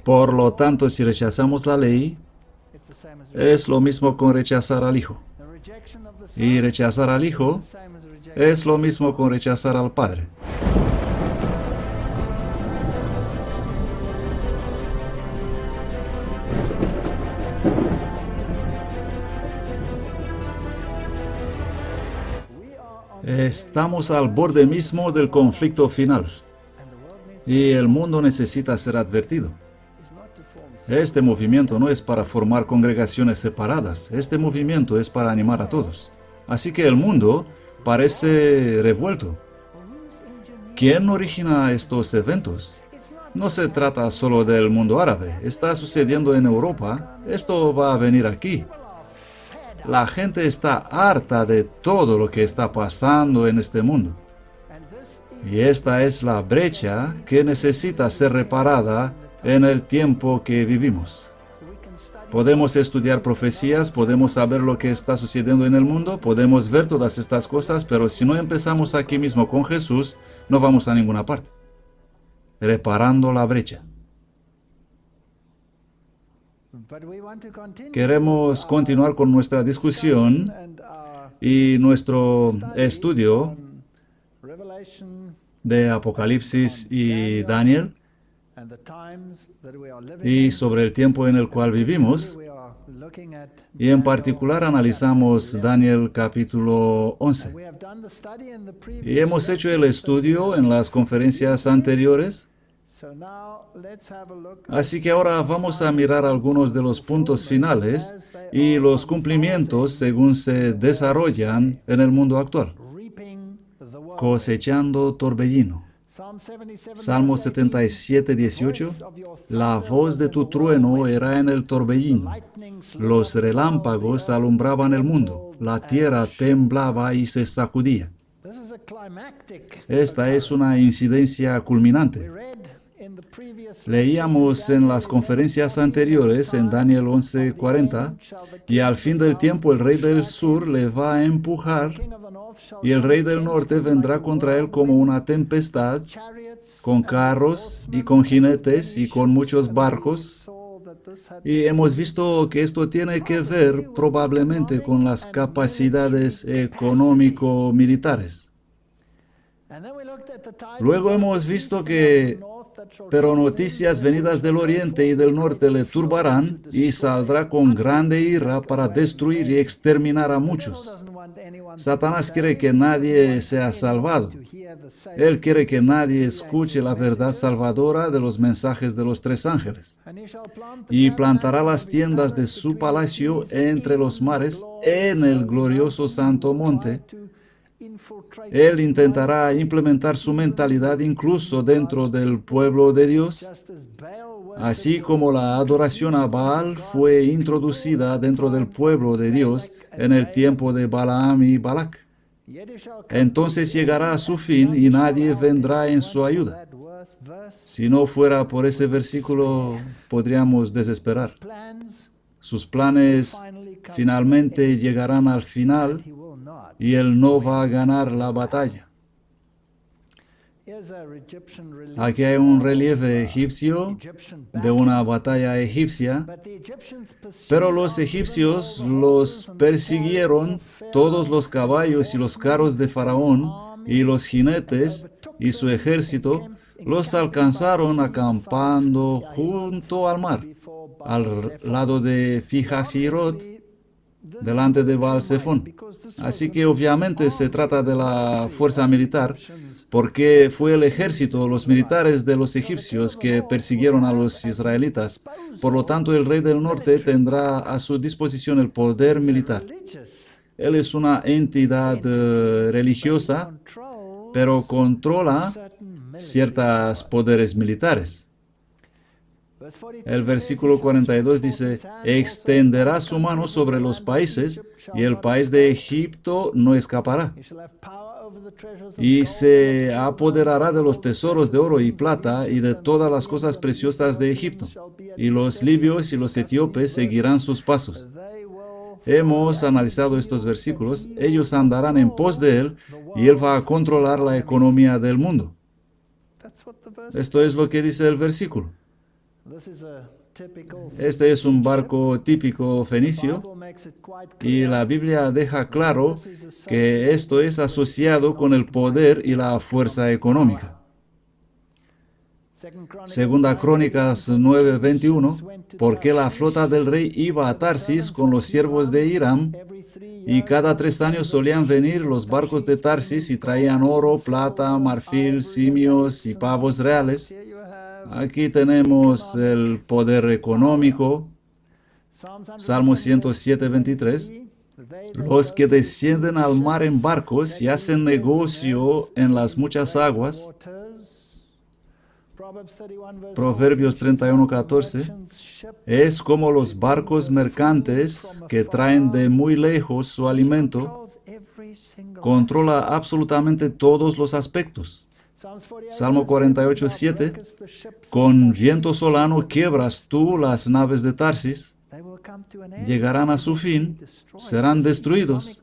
Por lo tanto, si rechazamos la ley, es lo mismo con rechazar al Hijo. Y rechazar al Hijo es lo mismo con rechazar al Padre. Estamos al borde mismo del conflicto final. Y el mundo necesita ser advertido. Este movimiento no es para formar congregaciones separadas. Este movimiento es para animar a todos. Así que el mundo parece revuelto. ¿Quién origina estos eventos? No se trata solo del mundo árabe. Está sucediendo en Europa. Esto va a venir aquí. La gente está harta de todo lo que está pasando en este mundo. Y esta es la brecha que necesita ser reparada en el tiempo que vivimos. Podemos estudiar profecías, podemos saber lo que está sucediendo en el mundo, podemos ver todas estas cosas, pero si no empezamos aquí mismo con Jesús, no vamos a ninguna parte. Reparando la brecha. Queremos continuar con nuestra discusión y nuestro estudio de Apocalipsis y Daniel, y sobre el tiempo en el cual vivimos, y en particular analizamos Daniel capítulo 11. Y hemos hecho el estudio en las conferencias anteriores, así que ahora vamos a mirar algunos de los puntos finales y los cumplimientos según se desarrollan en el mundo actual. Cosechando torbellino. Salmo 77, 18. La voz de tu trueno era en el torbellino. Los relámpagos alumbraban el mundo. La tierra temblaba y se sacudía. Esta es una incidencia culminante. Leíamos en las conferencias anteriores, en Daniel 11:40, y al fin del tiempo el rey del sur le va a empujar, y el rey del norte vendrá contra él como una tempestad, con carros y con jinetes y con muchos barcos. Y hemos visto que esto tiene que ver probablemente con las capacidades económico-militares. Luego hemos visto que, pero noticias venidas del oriente y del norte le turbarán y saldrá con grande ira para destruir y exterminar a muchos. Satanás quiere que nadie sea salvado. Él quiere que nadie escuche la verdad salvadora de los mensajes de los tres ángeles. Y plantará las tiendas de su palacio entre los mares en el glorioso santo monte. Él intentará implementar su mentalidad incluso dentro del pueblo de Dios, así como la adoración a Baal fue introducida dentro del pueblo de Dios en el tiempo de Balaam y Balac. Entonces llegará a su fin y nadie vendrá en su ayuda. Si no fuera por ese versículo, podríamos desesperar. Sus planes finalmente llegarán al final y él no va a ganar la batalla. Aquí hay un relieve egipcio de una batalla egipcia, pero los egipcios los persiguieron, todos los caballos y los carros de Faraón y los jinetes y su ejército los alcanzaron acampando junto al mar, al lado de Fijafirot, delante de Baal-Zephón. Así que obviamente se trata de la fuerza militar, porque fue el ejército, los militares de los egipcios que persiguieron a los israelitas. Por lo tanto, el rey del norte tendrá a su disposición el poder militar. Él es una entidad religiosa, pero controla ciertos poderes militares. El versículo 42 dice, extenderá su mano sobre los países y el país de Egipto no escapará. Y se apoderará de los tesoros de oro y plata y de todas las cosas preciosas de Egipto. Y los libios y los etíopes seguirán sus pasos. Hemos analizado estos versículos. Ellos andarán en pos de él y él va a controlar la economía del mundo. Esto es lo que dice el versículo. Este es un barco típico fenicio y la Biblia deja claro que esto es asociado con el poder y la fuerza económica. Segunda Crónicas 9:21, porque la flota del rey iba a Tarsis con los siervos de Hiram, y cada 3 años solían venir los barcos de Tarsis y traían oro, plata, marfil, simios y pavos reales. Aquí tenemos el poder económico. Salmo 107:23. Los que descienden al mar en barcos y hacen negocio en las muchas aguas. Proverbios 31:14. Es como los barcos mercantes que traen de muy lejos su alimento. Controla absolutamente todos los aspectos. Salmo 48:7. Con viento solano quiebras tú las naves de Tarsis. Llegarán a su fin, serán destruidos.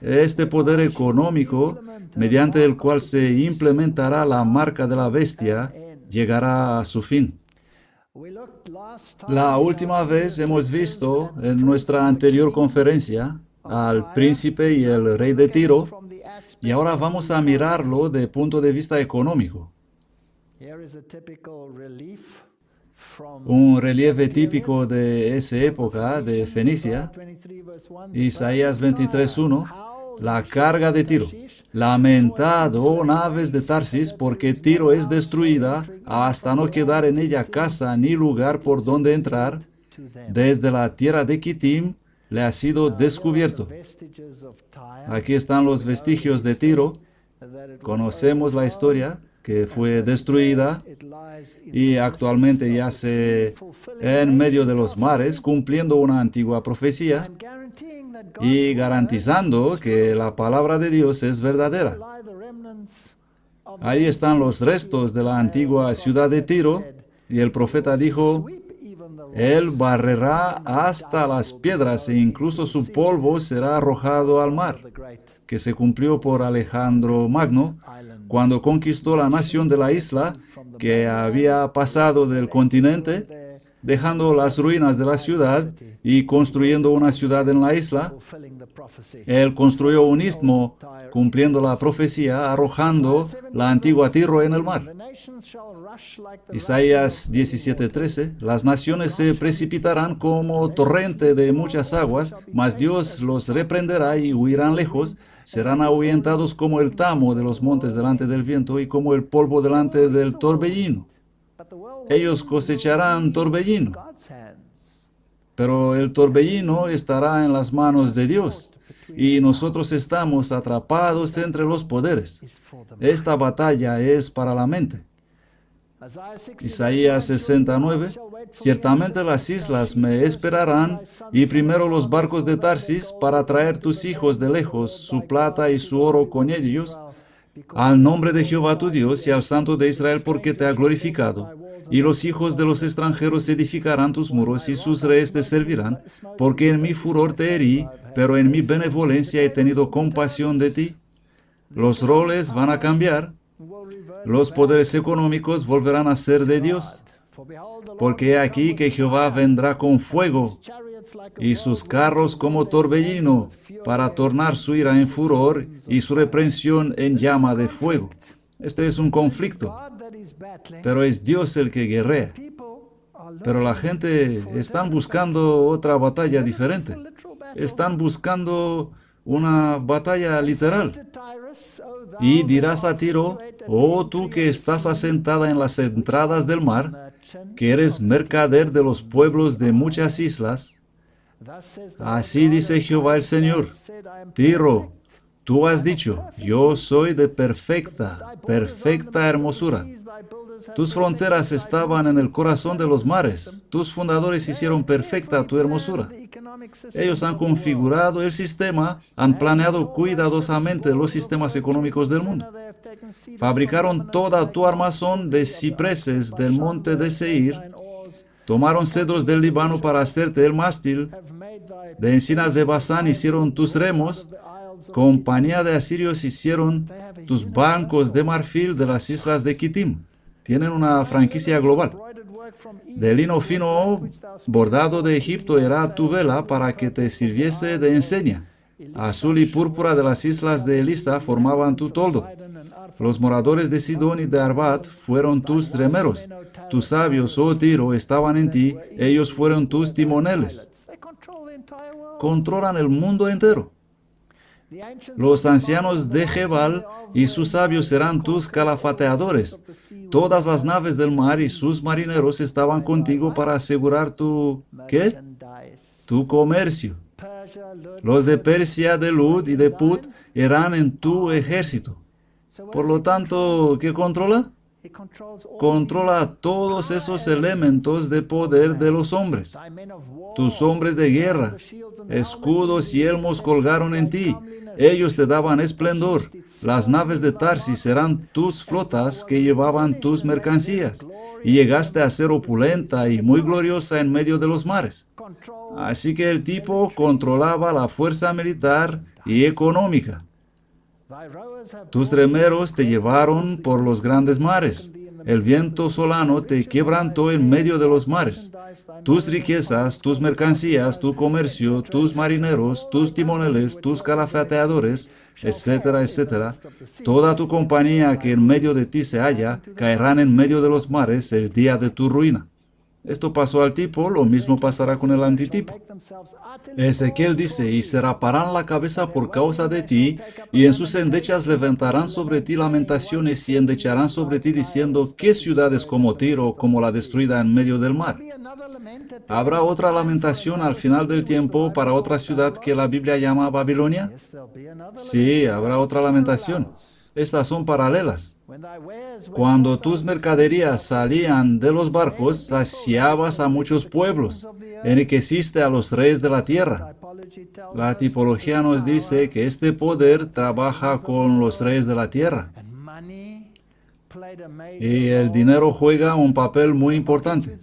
Este poder económico, mediante el cual se implementará la marca de la bestia, llegará a su fin. La última vez hemos visto en nuestra anterior conferencia al príncipe y el rey de Tiro, y ahora vamos a mirarlo de punto de vista económico. Un relieve típico de esa época de Fenicia, Isaías 23:1, la carga de Tiro. Lamentad, oh naves de Tarsis, porque Tiro es destruida, hasta no quedar en ella casa ni lugar por donde entrar. Desde la tierra de Kitim le ha sido descubierto. Aquí están los vestigios de Tiro. Conocemos la historia, que fue destruida y actualmente yace en medio de los mares, cumpliendo una antigua profecía y garantizando que la palabra de Dios es verdadera. Ahí están los restos de la antigua ciudad de Tiro, y el profeta dijo: Él barrerá hasta las piedras e incluso su polvo será arrojado al mar, que se cumplió por Alejandro Magno, cuando conquistó la nación de la isla, que había pasado del continente, dejando las ruinas de la ciudad y construyendo una ciudad en la isla. Él construyó un istmo, cumpliendo la profecía, arrojando la antigua Tiro en el mar. Isaías 17:13. Las naciones se precipitarán como torrente de muchas aguas, mas Dios los reprenderá y huirán lejos. Serán ahuyentados como el tamo de los montes delante del viento y como el polvo delante del torbellino. Ellos cosecharán torbellino, pero el torbellino estará en las manos de Dios, y nosotros estamos atrapados entre los poderes. Esta batalla es para la mente. Isaías 69. Ciertamente las islas me esperarán, y primero los barcos de Tarsis, para traer tus hijos de lejos, su plata y su oro con ellos, al nombre de Jehová tu Dios y al Santo de Israel, porque te ha glorificado. Y los hijos de los extranjeros edificarán tus muros, y sus reyes te servirán, porque en mi furor te herí, pero en mi benevolencia he tenido compasión de ti. Los roles van a cambiar. Los poderes económicos volverán a ser de Dios, porque he aquí que Jehová vendrá con fuego, y sus carros como torbellino, para tornar su ira en furor y su reprensión en llama de fuego. Este es un conflicto, pero es Dios el que guerrea. Pero la gente está buscando otra batalla diferente. Están buscando una batalla literal. Y dirás a Tiro: oh tú que estás asentada en las entradas del mar, que eres mercader de los pueblos de muchas islas. Así dice Jehová el Señor: Tiro, tú has dicho: yo soy de perfecta hermosura. Tus fronteras estaban en el corazón de los mares. Tus fundadores hicieron perfecta tu hermosura. Ellos han configurado el sistema, han planeado cuidadosamente los sistemas económicos del mundo. Fabricaron toda tu armazón de cipreses del monte de Seir. Tomaron cedros del Líbano para hacerte el mástil. De encinas de Basán hicieron tus remos. Compañía de asirios hicieron tus bancos de marfil de las islas de Kitim. Tienen una franquicia global. De lino fino bordado de Egipto era tu vela para que te sirviese de enseña. Azul y púrpura de las islas de Elisa formaban tu toldo. Los moradores de Sidón y de Arbat fueron tus remeros. Tus sabios, oh Tiro, estaban en ti. Ellos fueron tus timoneles. Controlan el mundo entero. Los ancianos de Jebal y sus sabios serán tus calafateadores. Todas las naves del mar y sus marineros estaban contigo para asegurar tu... ¿qué? Tu comercio. Los de Persia, de Lud y de Put eran en tu ejército. Por lo tanto, ¿qué controla? Controla todos esos elementos de poder de los hombres. Tus hombres de guerra, escudos y elmos colgaron en ti. Ellos te daban esplendor. Las naves de Tarsis eran tus flotas que llevaban tus mercancías. Y llegaste a ser opulenta y muy gloriosa en medio de los mares. Así que el tipo controlaba la fuerza militar y económica. Tus remeros te llevaron por los grandes mares. El viento solano te quebrantó en medio de los mares. Tus riquezas, tus mercancías, tu comercio, tus marineros, tus timoneles, tus calafateadores, etcétera, etcétera, toda tu compañía que en medio de ti se halla, caerán en medio de los mares el día de tu ruina. Esto pasó al tipo, lo mismo pasará con el antitipo. Ezequiel dice, y se raparán la cabeza por causa de ti, y en sus endechas levantarán sobre ti lamentaciones y endecharán sobre ti diciendo, ¿qué ciudad es como Tiro, como la destruida en medio del mar? ¿Habrá otra lamentación al final del tiempo para otra ciudad que la Biblia llama Babilonia? Sí, habrá otra lamentación. Estas son paralelas. Cuando tus mercaderías salían de los barcos, saciabas a muchos pueblos, enriqueciste a los reyes de la tierra. La tipología nos dice que este poder trabaja con los reyes de la tierra. Y el dinero juega un papel muy importante.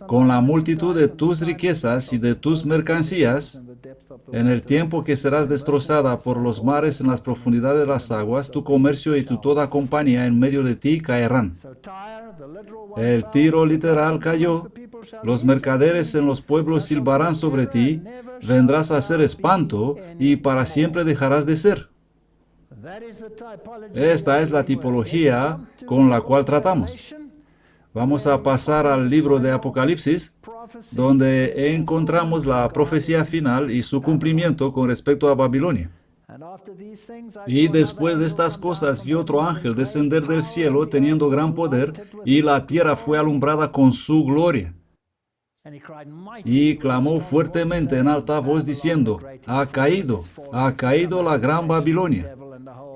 Con la multitud de tus riquezas y de tus mercancías, en el tiempo que serás destrozada por los mares en las profundidades de las aguas, tu comercio y tu toda compañía en medio de ti caerán. El Tiro literal cayó. Los mercaderes en los pueblos silbarán sobre ti. Vendrás a ser espanto y para siempre dejarás de ser. Esta es la tipología con la cual tratamos. Vamos a pasar al libro de Apocalipsis, donde encontramos la profecía final y su cumplimiento con respecto a Babilonia. Y después de estas cosas vi otro ángel descender del cielo teniendo gran poder, y la tierra fue alumbrada con su gloria. Y clamó fuertemente en alta voz diciendo, ha caído la gran Babilonia,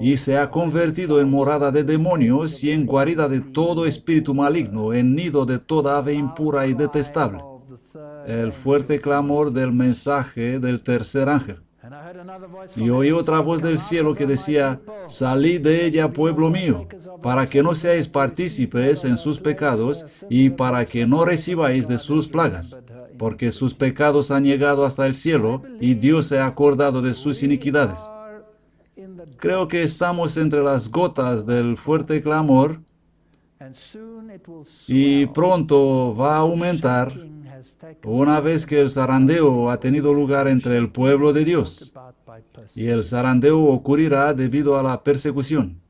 y se ha convertido en morada de demonios y en guarida de todo espíritu maligno, en nido de toda ave impura y detestable. El fuerte clamor del mensaje del tercer ángel. Y oí otra voz del cielo que decía, salid de ella, pueblo mío, para que no seáis partícipes en sus pecados y para que no recibáis de sus plagas, porque sus pecados han llegado hasta el cielo y Dios se ha acordado de sus iniquidades. Creo que estamos entre las gotas del fuerte clamor y pronto va a aumentar una vez que el zarandeo ha tenido lugar entre el pueblo de Dios. Y el zarandeo ocurrirá debido a la persecución.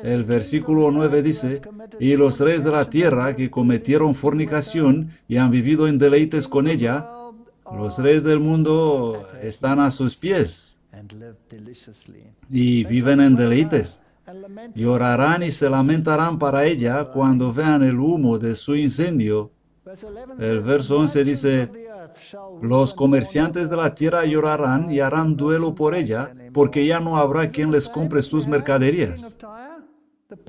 El versículo 9 dice, y los reyes de la tierra que cometieron fornicación y han vivido en deleites con ella, los reyes del mundo están a sus pies y viven en deleites. Llorarán y se lamentarán para ella cuando vean el humo de su incendio. El verso 11 dice, los comerciantes de la tierra llorarán y harán duelo por ella, porque ya no habrá quien les compre sus mercaderías.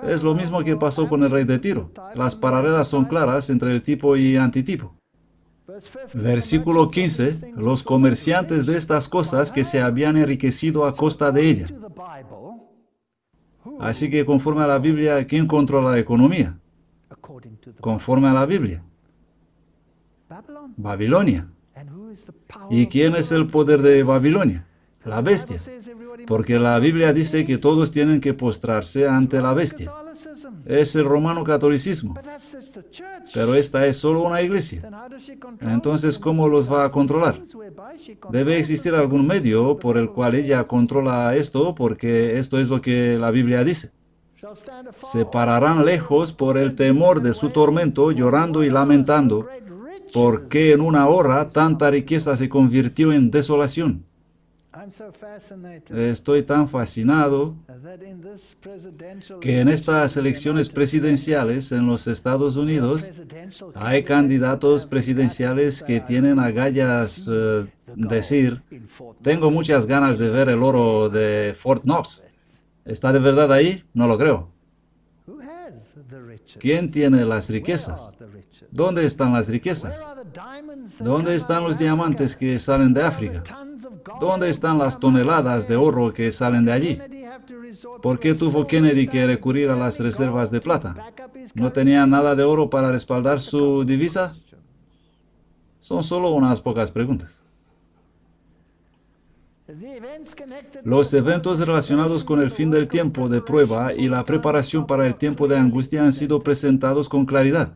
Es lo mismo que pasó con el rey de Tiro. Las paralelas son claras entre el tipo y antitipo. Versículo 15, los comerciantes de estas cosas que se habían enriquecido a costa de ella. Así que conforme a la Biblia, ¿quién controla la economía? Conforme a la Biblia. Babilonia. ¿Y quién es el poder de Babilonia? La bestia. Porque la Biblia dice que todos tienen que postrarse ante la bestia. Es el romano catolicismo. Pero esta es solo una iglesia. Entonces, ¿cómo los va a controlar? Debe existir algún medio por el cual ella controla esto, porque esto es lo que la Biblia dice. Se pararán lejos por el temor de su tormento, llorando y lamentando, porque en una hora tanta riqueza se convirtió en desolación. Estoy tan fascinado que en estas elecciones presidenciales en los Estados Unidos hay candidatos presidenciales que tienen agallas decir, tengo muchas ganas de ver el oro de Fort Knox. ¿Está de verdad ahí? No lo creo. ¿Quién tiene las riquezas? ¿Dónde están las riquezas? ¿Dónde están los diamantes que salen de África? ¿Dónde están las toneladas de oro que salen de allí? ¿Por qué tuvo Kennedy que recurrir a las reservas de plata? ¿No tenía nada de oro para respaldar su divisa? Son solo unas pocas preguntas. Los eventos relacionados con el fin del tiempo de prueba y la preparación para el tiempo de angustia han sido presentados con claridad.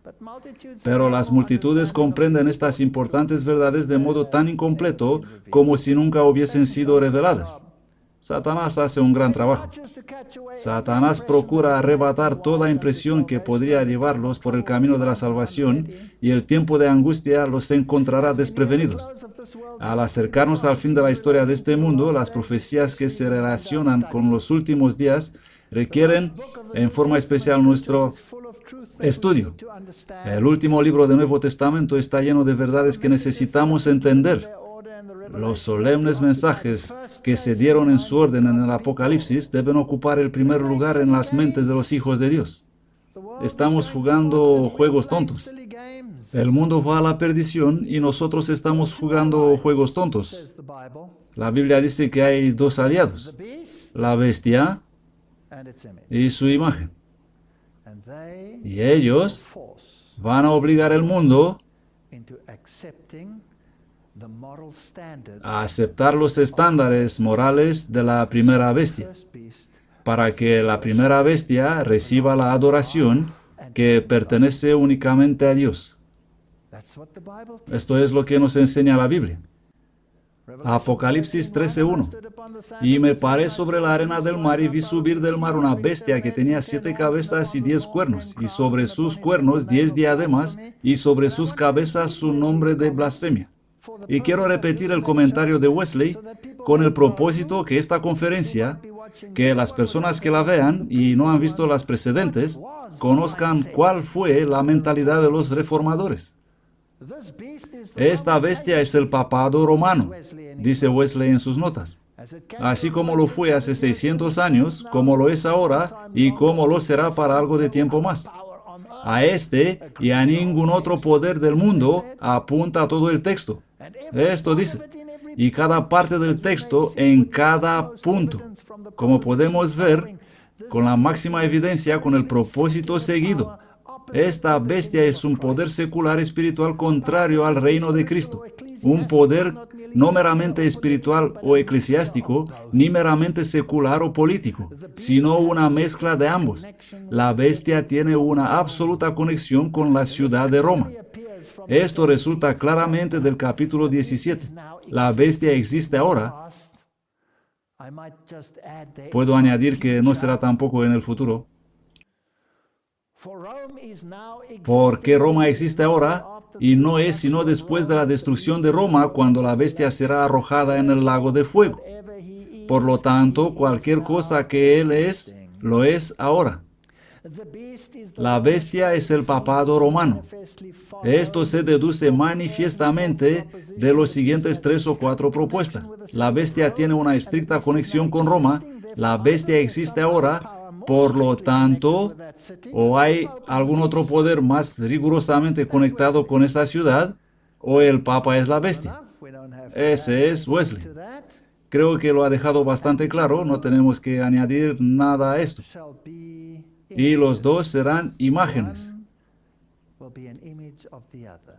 Pero las multitudes comprenden estas importantes verdades de modo tan incompleto como si nunca hubiesen sido reveladas. Satanás hace un gran trabajo. Satanás procura arrebatar toda impresión que podría llevarlos por el camino de la salvación y el tiempo de angustia los encontrará desprevenidos. Al acercarnos al fin de la historia de este mundo, las profecías que se relacionan con los últimos días requieren en forma especial nuestro estudio. El último libro del Nuevo Testamento está lleno de verdades que necesitamos entender. Los solemnes mensajes que se dieron en su orden en el Apocalipsis deben ocupar el primer lugar en las mentes de los hijos de Dios. Estamos jugando juegos tontos. El mundo va a la perdición y nosotros estamos jugando juegos tontos. La Biblia dice que hay dos aliados, la bestia y su imagen. Y ellos van a obligar al mundo a aceptar los estándares morales de la primera bestia, para que la primera bestia reciba la adoración que pertenece únicamente a Dios. Esto es lo que nos enseña la Biblia. Apocalipsis 13:1. Y me paré sobre la arena del mar y vi subir del mar una bestia que tenía 7 cabezas y 10 cuernos, y sobre sus cuernos 10 diademas, y sobre sus cabezas su nombre de blasfemia. Y quiero repetir el comentario de Wesley con el propósito que esta conferencia, que las personas que la vean y no han visto las precedentes, conozcan cuál fue la mentalidad de los reformadores. Esta bestia es el papado romano, dice Wesley en sus notas. Así como lo fue hace 600 años, como lo es ahora y como lo será para algo de tiempo más. A este y a ningún otro poder del mundo apunta todo el texto. Esto dice, y cada parte del texto en cada punto, como podemos ver, con la máxima evidencia, con el propósito seguido. Esta bestia es un poder secular espiritual contrario al reino de Cristo. Un poder no meramente espiritual o eclesiástico, ni meramente secular o político, sino una mezcla de ambos. La bestia tiene una absoluta conexión con la ciudad de Roma. Esto resulta claramente del capítulo 17. La bestia existe ahora. Puedo añadir que no será tampoco en el futuro. Porque Roma existe ahora y no es sino después de la destrucción de Roma cuando la bestia será arrojada en el lago de fuego. Por lo tanto, cualquier cosa que él es, lo es ahora. La bestia es el papado romano. Esto se deduce manifiestamente de los siguientes 3 o 4 propuestas. La bestia tiene una estricta conexión con Roma. La bestia existe ahora. Por lo tanto, o hay algún otro poder más rigurosamente conectado con esta ciudad, o el Papa es la bestia. Ese es Wesley. Creo que lo ha dejado bastante claro, no tenemos que añadir nada a esto. Y los dos serán imágenes.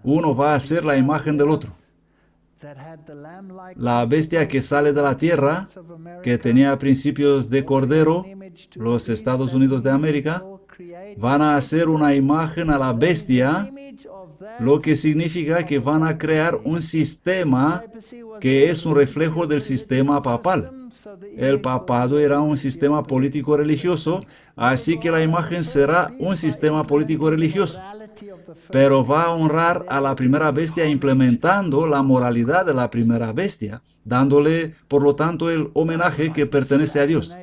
Uno va a ser la imagen del otro. La bestia que sale de la tierra, que tenía principios de cordero, los Estados Unidos de América, van a hacer una imagen a la bestia, lo que significa que van a crear un sistema que es un reflejo del sistema papal. El papado era un sistema político-religioso, así que la imagen será un sistema político-religioso, pero va a honrar a la primera bestia implementando la moralidad de la primera bestia, dándole, por lo tanto, el homenaje que pertenece a Dios.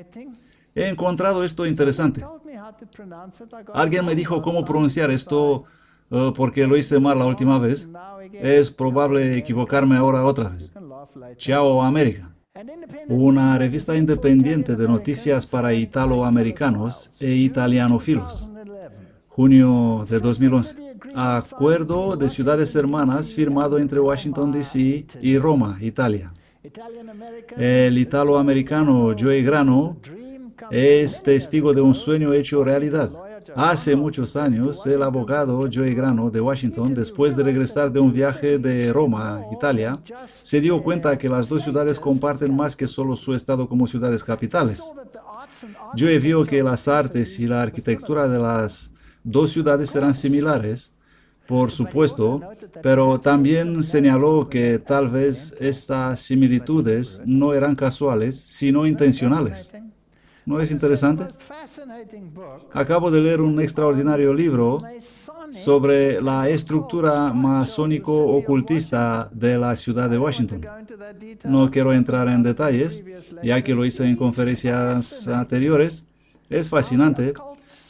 He encontrado esto interesante. Alguien me dijo cómo pronunciar esto porque lo hice mal la última vez. Es probable equivocarme ahora otra vez. Ciao América. Una revista independiente de noticias para italoamericanos e italianófilos. Junio de 2011. Acuerdo de ciudades hermanas firmado entre Washington, D.C. y Roma, Italia. El italoamericano Joey Grano es testigo de un sueño hecho realidad. Hace muchos años, el abogado Joey Grano de Washington, después de regresar de un viaje de Roma, Italia, se dio cuenta que las dos ciudades comparten más que solo su estado como ciudades capitales. Joey vio que las artes y la arquitectura de las dos ciudades eran similares, por supuesto, pero también señaló que tal vez estas similitudes no eran casuales, sino intencionales. ¿No es interesante? Acabo de leer un extraordinario libro sobre la estructura masónico-ocultista de la ciudad de Washington. No quiero entrar en detalles, ya que lo hice en conferencias anteriores. Es fascinante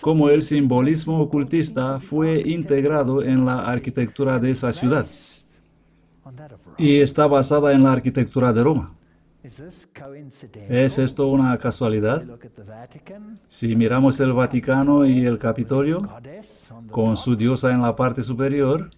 cómo el simbolismo ocultista fue integrado en la arquitectura de esa ciudad y está basada en la arquitectura de Roma. ¿Es esto una casualidad? Si miramos el Vaticano y el Capitolio, con su diosa en la parte superior,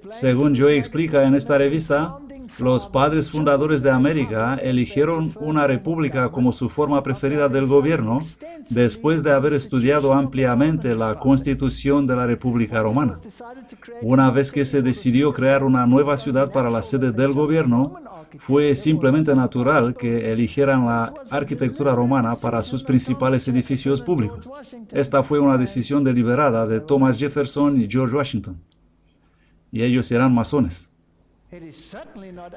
según Joey explica en esta revista, los padres fundadores de América eligieron una república como su forma preferida del gobierno después de haber estudiado ampliamente la constitución de la República Romana. Una vez que se decidió crear una nueva ciudad para la sede del gobierno, fue simplemente natural que eligieran la arquitectura romana para sus principales edificios públicos. Esta fue una decisión deliberada de Thomas Jefferson y George Washington. Y ellos eran masones.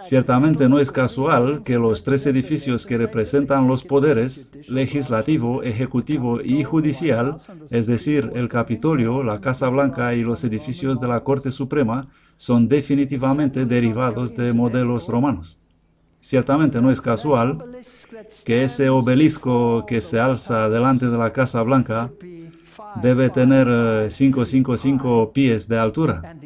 Ciertamente no es casual que los tres edificios que representan los poderes legislativo, ejecutivo y judicial, es decir, el Capitolio, la Casa Blanca y los edificios de la Corte Suprema, son definitivamente derivados de modelos romanos. Ciertamente no es casual que ese obelisco que se alza delante de la Casa Blanca debe tener 555 pies de altura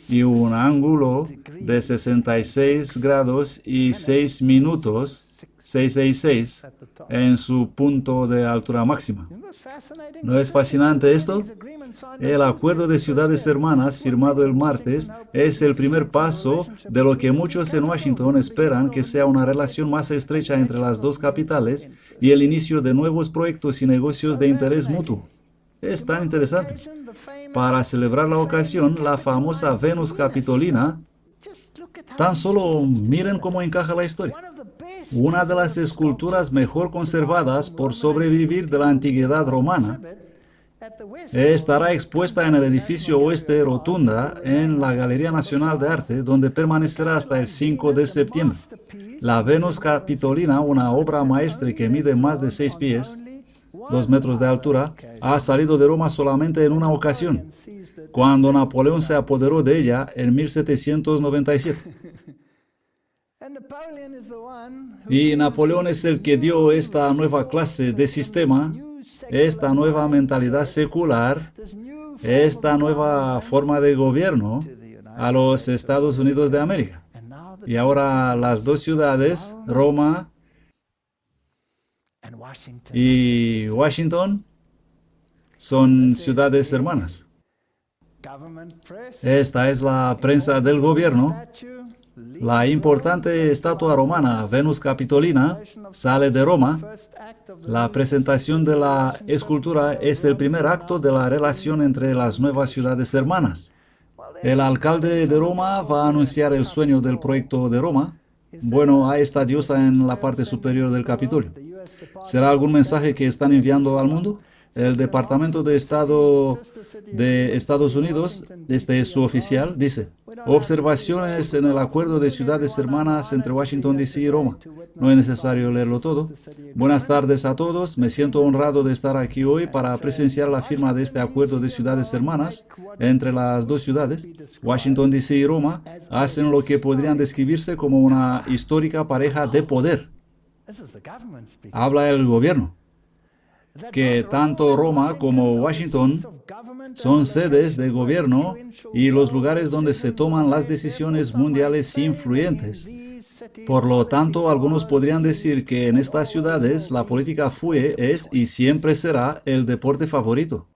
y un ángulo de 66 grados y 6 minutos, 666, en su punto de altura máxima. ¿No es fascinante esto? El acuerdo de ciudades hermanas firmado el martes es el primer paso de lo que muchos en Washington esperan que sea una relación más estrecha entre las dos capitales y el inicio de nuevos proyectos y negocios de interés mutuo. Es tan interesante. Para celebrar la ocasión, la famosa Venus Capitolina, tan solo miren cómo encaja la historia. Una de las esculturas mejor conservadas por sobrevivir de la antigüedad romana estará expuesta en el edificio Oeste Rotunda en la Galería Nacional de Arte, donde permanecerá hasta el 5 de septiembre. La Venus Capitolina, una obra maestra que mide más de 6 pies, 2 metros de altura, ha salido de Roma solamente en una ocasión, cuando Napoleón se apoderó de ella en 1797. Y Napoleón es el que dio esta nueva clase de sistema, esta nueva mentalidad secular, esta nueva forma de gobierno a los Estados Unidos de América. Y ahora las dos ciudades, Roma y Washington, son ciudades hermanas. Esta es la prensa del gobierno. La importante estatua romana Venus Capitolina sale de Roma. La presentación de la escultura es el primer acto de la relación entre las nuevas ciudades hermanas. El alcalde de Roma va a anunciar el sueño del proyecto de Roma. Bueno, ahí está diosa en la parte superior del Capitolio. ¿Será algún mensaje que están enviando al mundo? El Departamento de Estado de Estados Unidos, este es su oficial, dice: observaciones en el acuerdo de ciudades hermanas entre Washington, D.C. y Roma. No es necesario leerlo todo. Buenas tardes a todos. Me siento honrado de estar aquí hoy para presenciar la firma de este acuerdo de ciudades hermanas entre las dos ciudades. Washington, D.C. y Roma hacen lo que podrían describirse como una histórica pareja de poder. Habla el gobierno, que tanto Roma como Washington son sedes de gobierno y los lugares donde se toman las decisiones mundiales influyentes. Por lo tanto, algunos podrían decir que en estas ciudades la política fue, es y siempre será el deporte favorito.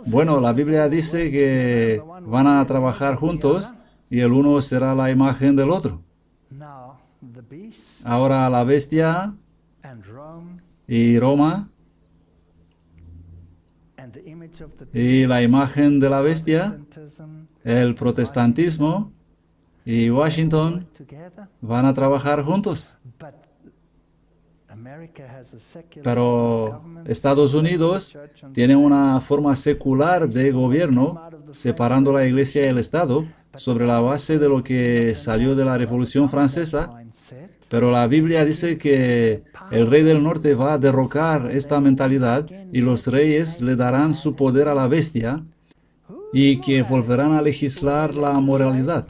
Bueno, la Biblia dice que van a trabajar juntos y el uno será la imagen del otro. Ahora la bestia y Roma y la imagen de la bestia, el protestantismo y Washington van a trabajar juntos. Pero Estados Unidos tiene una forma secular de gobierno, separando la Iglesia y el Estado, sobre la base de lo que salió de la Revolución Francesa. Pero la Biblia dice que el rey del norte va a derrocar esta mentalidad y los reyes le darán su poder a la bestia y que volverán a legislar la moralidad.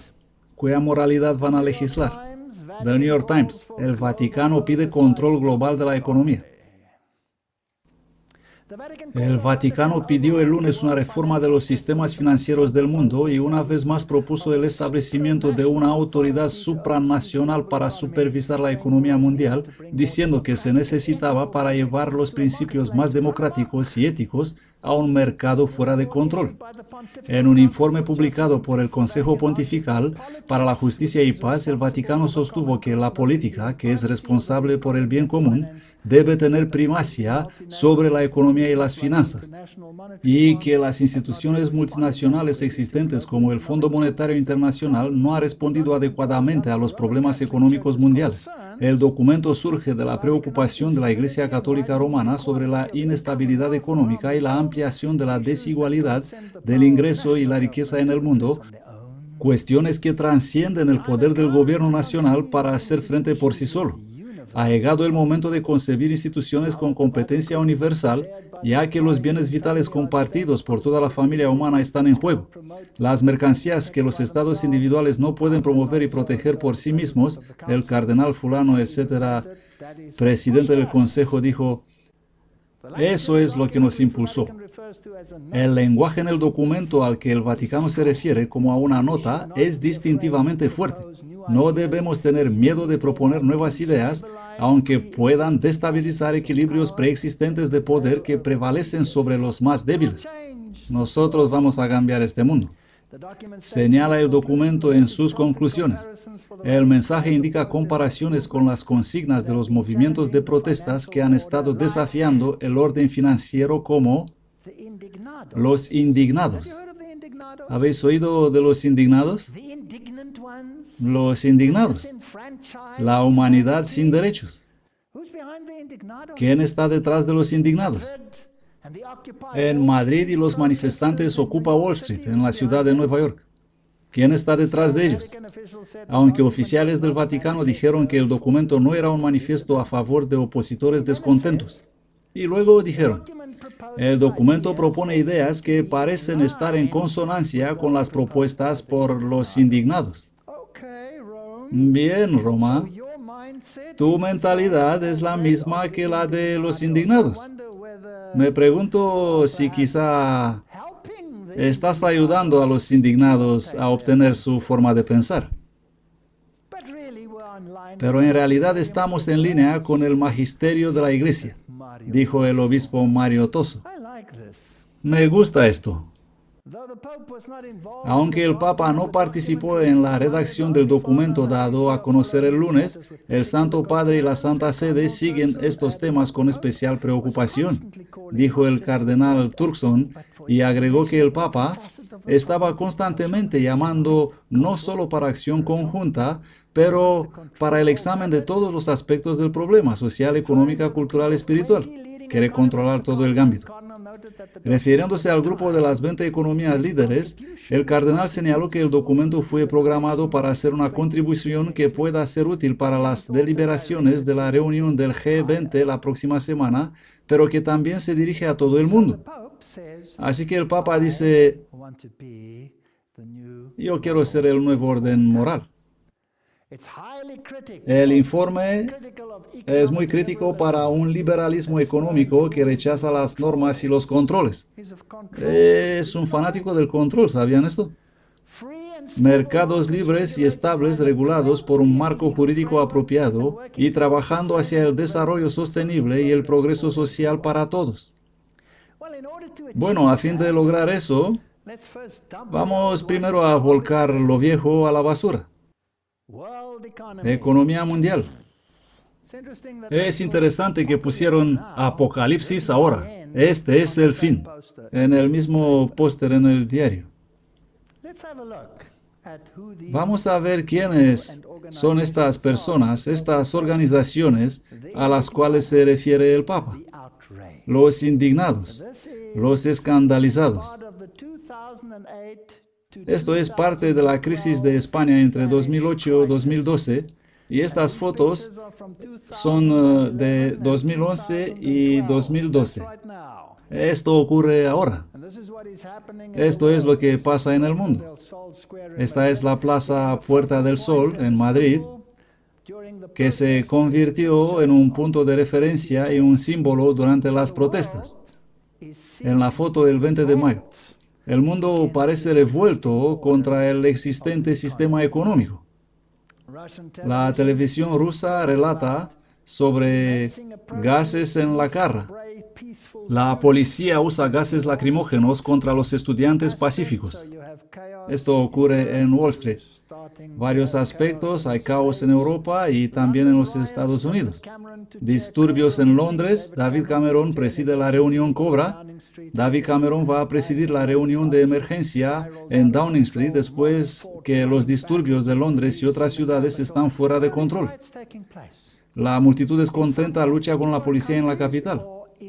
¿Cuya moralidad van a legislar? The New York Times. El Vaticano pide control global de la economía. El Vaticano pidió el lunes una reforma de los sistemas financieros del mundo y una vez más propuso el establecimiento de una autoridad supranacional para supervisar la economía mundial, diciendo que se necesitaba para llevar los principios más democráticos y éticos a un mercado fuera de control. En un informe publicado por el Consejo Pontifical para la Justicia y Paz, el Vaticano sostuvo que la política, que es responsable por el bien común, debe tener primacia sobre la economía y las finanzas, y que las instituciones multinacionales existentes como el Fondo Monetario Internacional no han respondido adecuadamente a los problemas económicos mundiales. El documento surge de la preocupación de la Iglesia Católica Romana sobre la inestabilidad económica y la ampliación de la desigualdad del ingreso y la riqueza en el mundo, cuestiones que trascienden el poder del gobierno nacional para hacer frente por sí solo. Ha llegado el momento de concebir instituciones con competencia universal, ya que los bienes vitales compartidos por toda la familia humana están en juego. Las mercancías que los estados individuales no pueden promover y proteger por sí mismos, el cardenal fulano, etcétera, presidente del Consejo, dijo: eso es lo que nos impulsó. El lenguaje en el documento al que el Vaticano se refiere como a una nota es distintivamente fuerte. No debemos tener miedo de proponer nuevas ideas, aunque puedan destabilizar equilibrios preexistentes de poder que prevalecen sobre los más débiles. Nosotros vamos a cambiar este mundo. Señala el documento en sus conclusiones. El mensaje indica comparaciones con las consignas de los movimientos de protestas que han estado desafiando el orden financiero como los indignados. ¿Habéis oído de los indignados? Los indignados. La humanidad sin derechos. ¿Quién está detrás de los indignados? En Madrid y los manifestantes Ocupa Wall Street, en la ciudad de Nueva York. ¿Quién está detrás de ellos? Aunque oficiales del Vaticano dijeron que el documento no era un manifiesto a favor de opositores descontentos. Y luego dijeron: el documento propone ideas que parecen estar en consonancia con las propuestas por los indignados. Bien, Roma. Tu mentalidad es la misma que la de los indignados. Me pregunto si quizá estás ayudando a los indignados a obtener su forma de pensar. Pero en realidad estamos en línea con el magisterio de la Iglesia, dijo el obispo Mario Toso. Me gusta esto. Aunque el Papa no participó en la redacción del documento dado a conocer el lunes, el Santo Padre y la Santa Sede siguen estos temas con especial preocupación, dijo el cardenal Turkson, y agregó que el Papa estaba constantemente llamando no solo para acción conjunta, pero para el examen de todos los aspectos del problema social, económica, cultural, espiritual. Quiere controlar todo el ámbito. Refiriéndose al grupo de las 20 economías líderes, el cardenal señaló que el documento fue programado para hacer una contribución que pueda ser útil para las deliberaciones de la reunión del G20 la próxima semana, pero que también se dirige a todo el mundo. Así que el Papa dice, yo quiero ser el nuevo orden moral. El informe es muy crítico para un liberalismo económico que rechaza las normas y los controles. Es un fanático del control, ¿sabían esto? Mercados libres y estables regulados por un marco jurídico apropiado y trabajando hacia el desarrollo sostenible y el progreso social para todos. Bueno, a fin de lograr eso, vamos primero a volcar lo viejo a la basura. Economía mundial. Es interesante que pusieron Apocalipsis ahora. Este es el fin. En el mismo póster en el diario. Vamos a ver quiénes son estas personas, estas organizaciones a las cuales se refiere el Papa. Los indignados, los escandalizados. Esto es parte de la crisis de España entre 2008 y 2012, y estas fotos son de 2011 y 2012. Esto ocurre ahora. Esto es lo que pasa en el mundo. Esta es la Plaza Puerta del Sol en Madrid, que se convirtió en un punto de referencia y un símbolo durante las protestas. En la foto del 20 de mayo. El mundo parece revuelto contra el existente sistema económico. La televisión rusa relata sobre gases en la cara. La policía usa gases lacrimógenos contra los estudiantes pacíficos. Esto ocurre en Wall Street. Varios aspectos, hay caos en Europa y también en los Estados Unidos. Disturbios en Londres, David Cameron preside la reunión Cobra. David Cameron va a presidir la reunión de emergencia en Downing Street después que los disturbios de Londres y otras ciudades están fuera de control. La multitud descontenta lucha con la policía en la capital.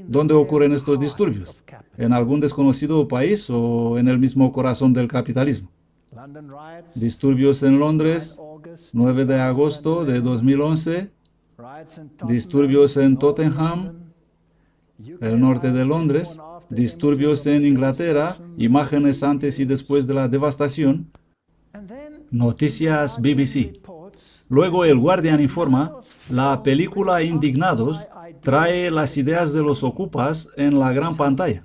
¿Dónde ocurren estos disturbios? ¿En algún desconocido país o en el mismo corazón del capitalismo? Disturbios en Londres, 9 de agosto de 2011. Disturbios en Tottenham, el norte de Londres. Disturbios en Inglaterra, imágenes antes y después de la devastación. Noticias BBC. Luego el Guardian informa, la película Indignados trae las ideas de los ocupas en la gran pantalla.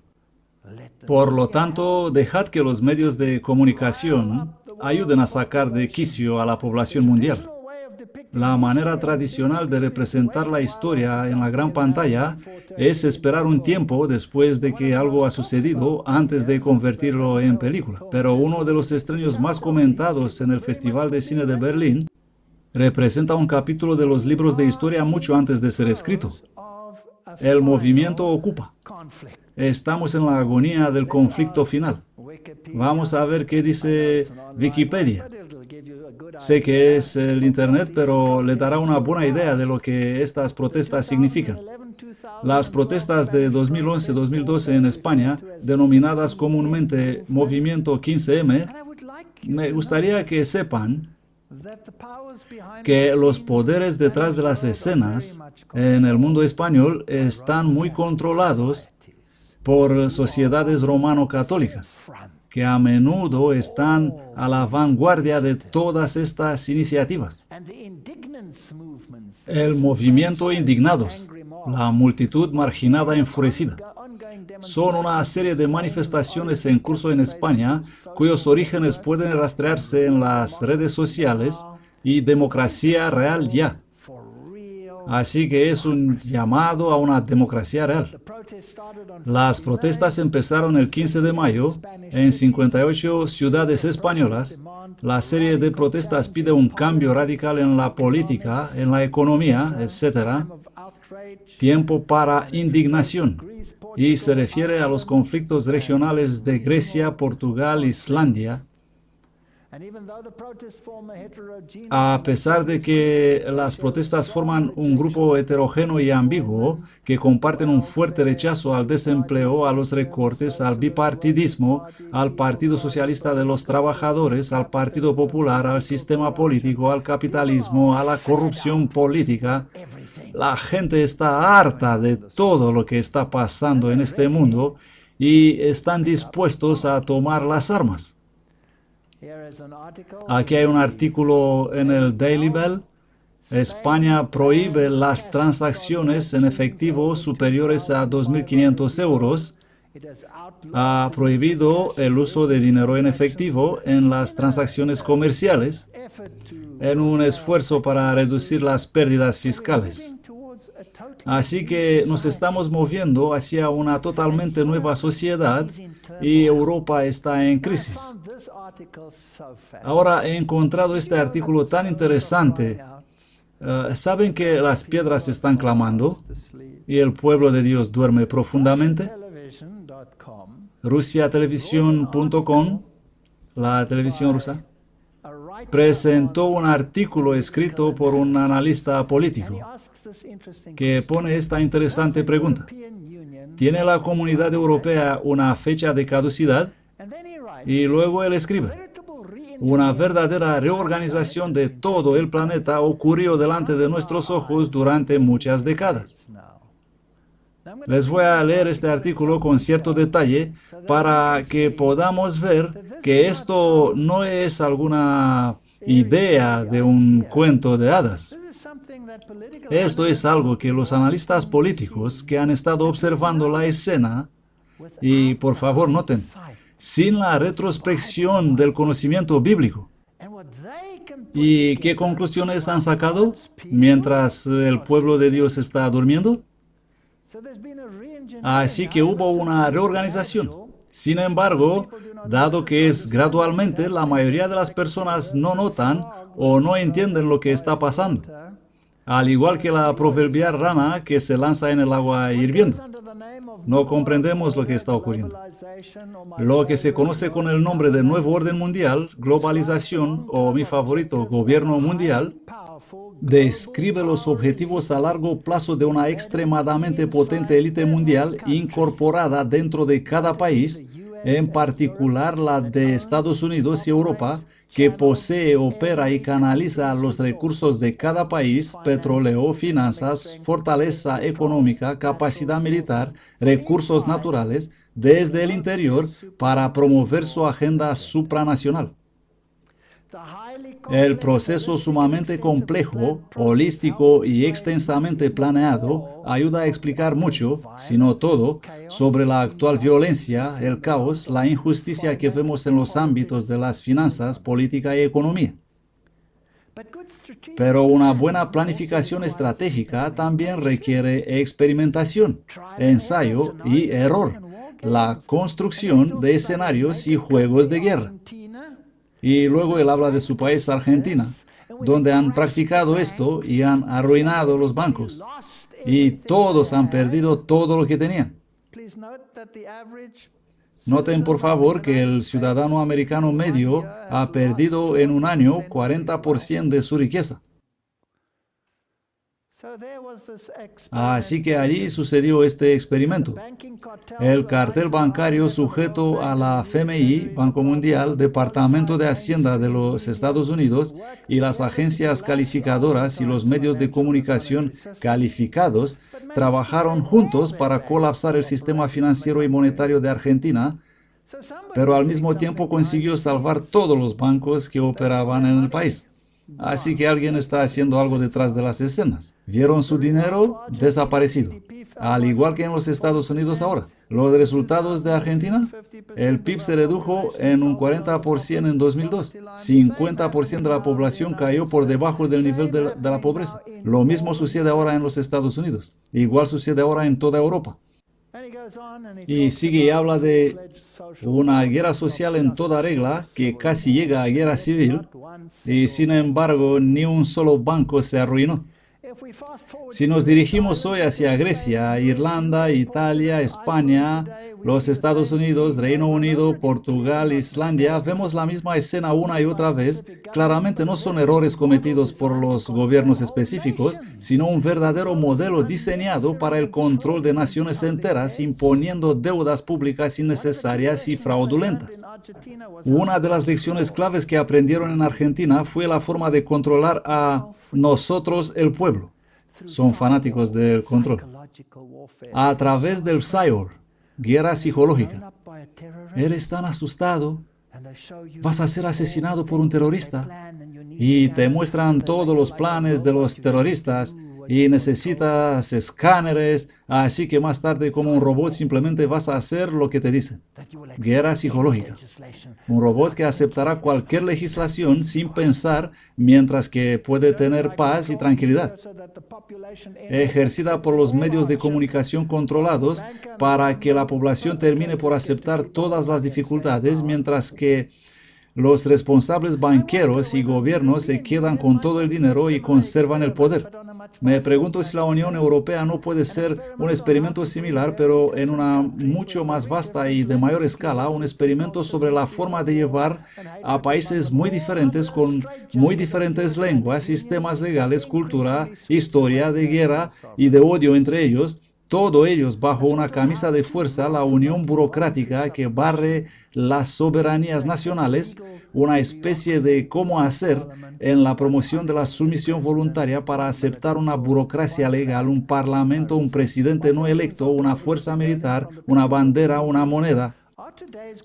Por lo tanto, dejad que los medios de comunicación ayuden a sacar de quicio a la población mundial. La manera tradicional de representar la historia en la gran pantalla es esperar un tiempo después de que algo ha sucedido antes de convertirlo en película. Pero uno de los estrenos más comentados en el Festival de Cine de Berlín representa un capítulo de los libros de historia mucho antes de ser escrito. El movimiento Ocupa. Estamos en la agonía del conflicto final. Vamos a ver qué dice Wikipedia. Sé que es el Internet, pero le dará una buena idea de lo que estas protestas significan. Las protestas de 2011-2012 en España, denominadas comúnmente Movimiento 15M, me gustaría que sepan que los poderes detrás de las escenas en el mundo español están muy controlados por sociedades romano-católicas, que a menudo están a la vanguardia de todas estas iniciativas. El movimiento Indignados, la multitud marginada enfurecida, son una serie de manifestaciones en curso en España cuyos orígenes pueden rastrearse en las redes sociales y Democracia Real Ya. Así que es un llamado a una democracia real. Las protestas empezaron el 15 de mayo en 58 ciudades españolas. La serie de protestas pide un cambio radical en la política, en la economía, etc. Tiempo para indignación. Y se refiere a los conflictos regionales de Grecia, Portugal, Islandia. A pesar de que las protestas forman un grupo heterogéneo y ambiguo, que comparten un fuerte rechazo al desempleo, a los recortes, al bipartidismo, al Partido Socialista de los Trabajadores, al Partido Popular, al sistema político, al capitalismo, a la corrupción política, la gente está harta de todo lo que está pasando en este mundo y están dispuestos a tomar las armas. Aquí hay un artículo en el Daily Bell. España prohíbe las transacciones en efectivo superiores a 2.500 euros. Ha prohibido el uso de dinero en efectivo en las transacciones comerciales en un esfuerzo para reducir las pérdidas fiscales. Así que nos estamos moviendo hacia una totalmente nueva sociedad y Europa está en crisis. Ahora he encontrado este artículo tan interesante. ¿Saben que las piedras están clamando y el pueblo de Dios duerme profundamente? Rusiatelevisión.com, la televisión rusa, presentó un artículo escrito por un analista político que pone esta interesante pregunta. ¿Tiene la Comunidad Europea una fecha de caducidad? Y luego él escribe: una verdadera reorganización de todo el planeta ocurrió delante de nuestros ojos durante muchas décadas. Les voy a leer este artículo con cierto detalle para que podamos ver que esto no es alguna idea de un cuento de hadas. Esto es algo que los analistas políticos que han estado observando la escena, y por favor noten, sin la retrospección del conocimiento bíblico. ¿Y qué conclusiones han sacado mientras el pueblo de Dios está durmiendo? Así que hubo una reorganización. Sin embargo, dado que es gradualmente, la mayoría de las personas no notan o no entienden lo que está pasando. Al igual que la proverbial rana que se lanza en el agua hirviendo. No comprendemos lo que está ocurriendo. Lo que se conoce con el nombre de Nuevo Orden Mundial, globalización o mi favorito, gobierno mundial, describe los objetivos a largo plazo de una extremadamente potente élite mundial incorporada dentro de cada país, en particular la de Estados Unidos y Europa, que posee, opera y canaliza los recursos de cada país, petróleo, finanzas, fortaleza económica, capacidad militar, recursos naturales, desde el interior para promover su agenda supranacional. El proceso sumamente complejo, holístico y extensamente planeado ayuda a explicar mucho, si no todo, sobre la actual violencia, el caos, la injusticia que vemos en los ámbitos de las finanzas, política y economía. Pero una buena planificación estratégica también requiere experimentación, ensayo y error, la construcción de escenarios y juegos de guerra. Y luego él habla de su país, Argentina, donde han practicado esto y han arruinado los bancos. Y todos han perdido todo lo que tenían. Noten por favor que el ciudadano americano medio ha perdido en un año 40% de su riqueza. Así que allí sucedió este experimento. El cartel bancario sujeto a la FMI, Banco Mundial, Departamento de Hacienda de los Estados Unidos y las agencias calificadoras y los medios de comunicación calificados trabajaron juntos para colapsar el sistema financiero y monetario de Argentina, pero al mismo tiempo consiguió salvar todos los bancos que operaban en el país. Así que alguien está haciendo algo detrás de las escenas. Vieron su dinero desaparecido, al igual que en los Estados Unidos ahora. Los resultados de Argentina: el PIB se redujo en un 40% en 2002. 50% de la población cayó por debajo del nivel de la pobreza. Lo mismo sucede ahora en los Estados Unidos. Igual sucede ahora en toda Europa. Y sigue y habla de una guerra social en toda regla que casi llega a guerra civil, y sin embargo ni un solo banco se arruinó. Si nos dirigimos hoy hacia Grecia, Irlanda, Italia, España, los Estados Unidos, Reino Unido, Portugal, Islandia, vemos la misma escena una y otra vez. Claramente no son errores cometidos por los gobiernos específicos, sino un verdadero modelo diseñado para el control de naciones enteras, imponiendo deudas públicas innecesarias y fraudulentas. Una de las lecciones claves que aprendieron en Argentina fue la forma de controlar a nosotros, el pueblo. Son fanáticos del control. A través del PSYOR, guerra psicológica. Eres tan asustado, vas a ser asesinado por un terrorista, y te muestran todos los planes de los terroristas, y necesitas escáneres, así que más tarde como un robot simplemente vas a hacer lo que te dicen. Guerra psicológica. Un robot que aceptará cualquier legislación sin pensar, mientras que puede tener paz y tranquilidad. Ejercida por los medios de comunicación controlados para que la población termine por aceptar todas las dificultades, mientras que los responsables banqueros y gobiernos se quedan con todo el dinero y conservan el poder. Me pregunto si la Unión Europea no puede ser un experimento similar, pero en una mucho más vasta y de mayor escala, un experimento sobre la forma de llevar a países muy diferentes, con muy diferentes lenguas, sistemas legales, cultura, historia de guerra y de odio entre ellos, todos ellos bajo una camisa de fuerza, la unión burocrática que barre las soberanías nacionales, una especie de cómo hacer en la promoción de la sumisión voluntaria para aceptar una burocracia legal, un parlamento, un presidente no electo, una fuerza militar, una bandera, una moneda.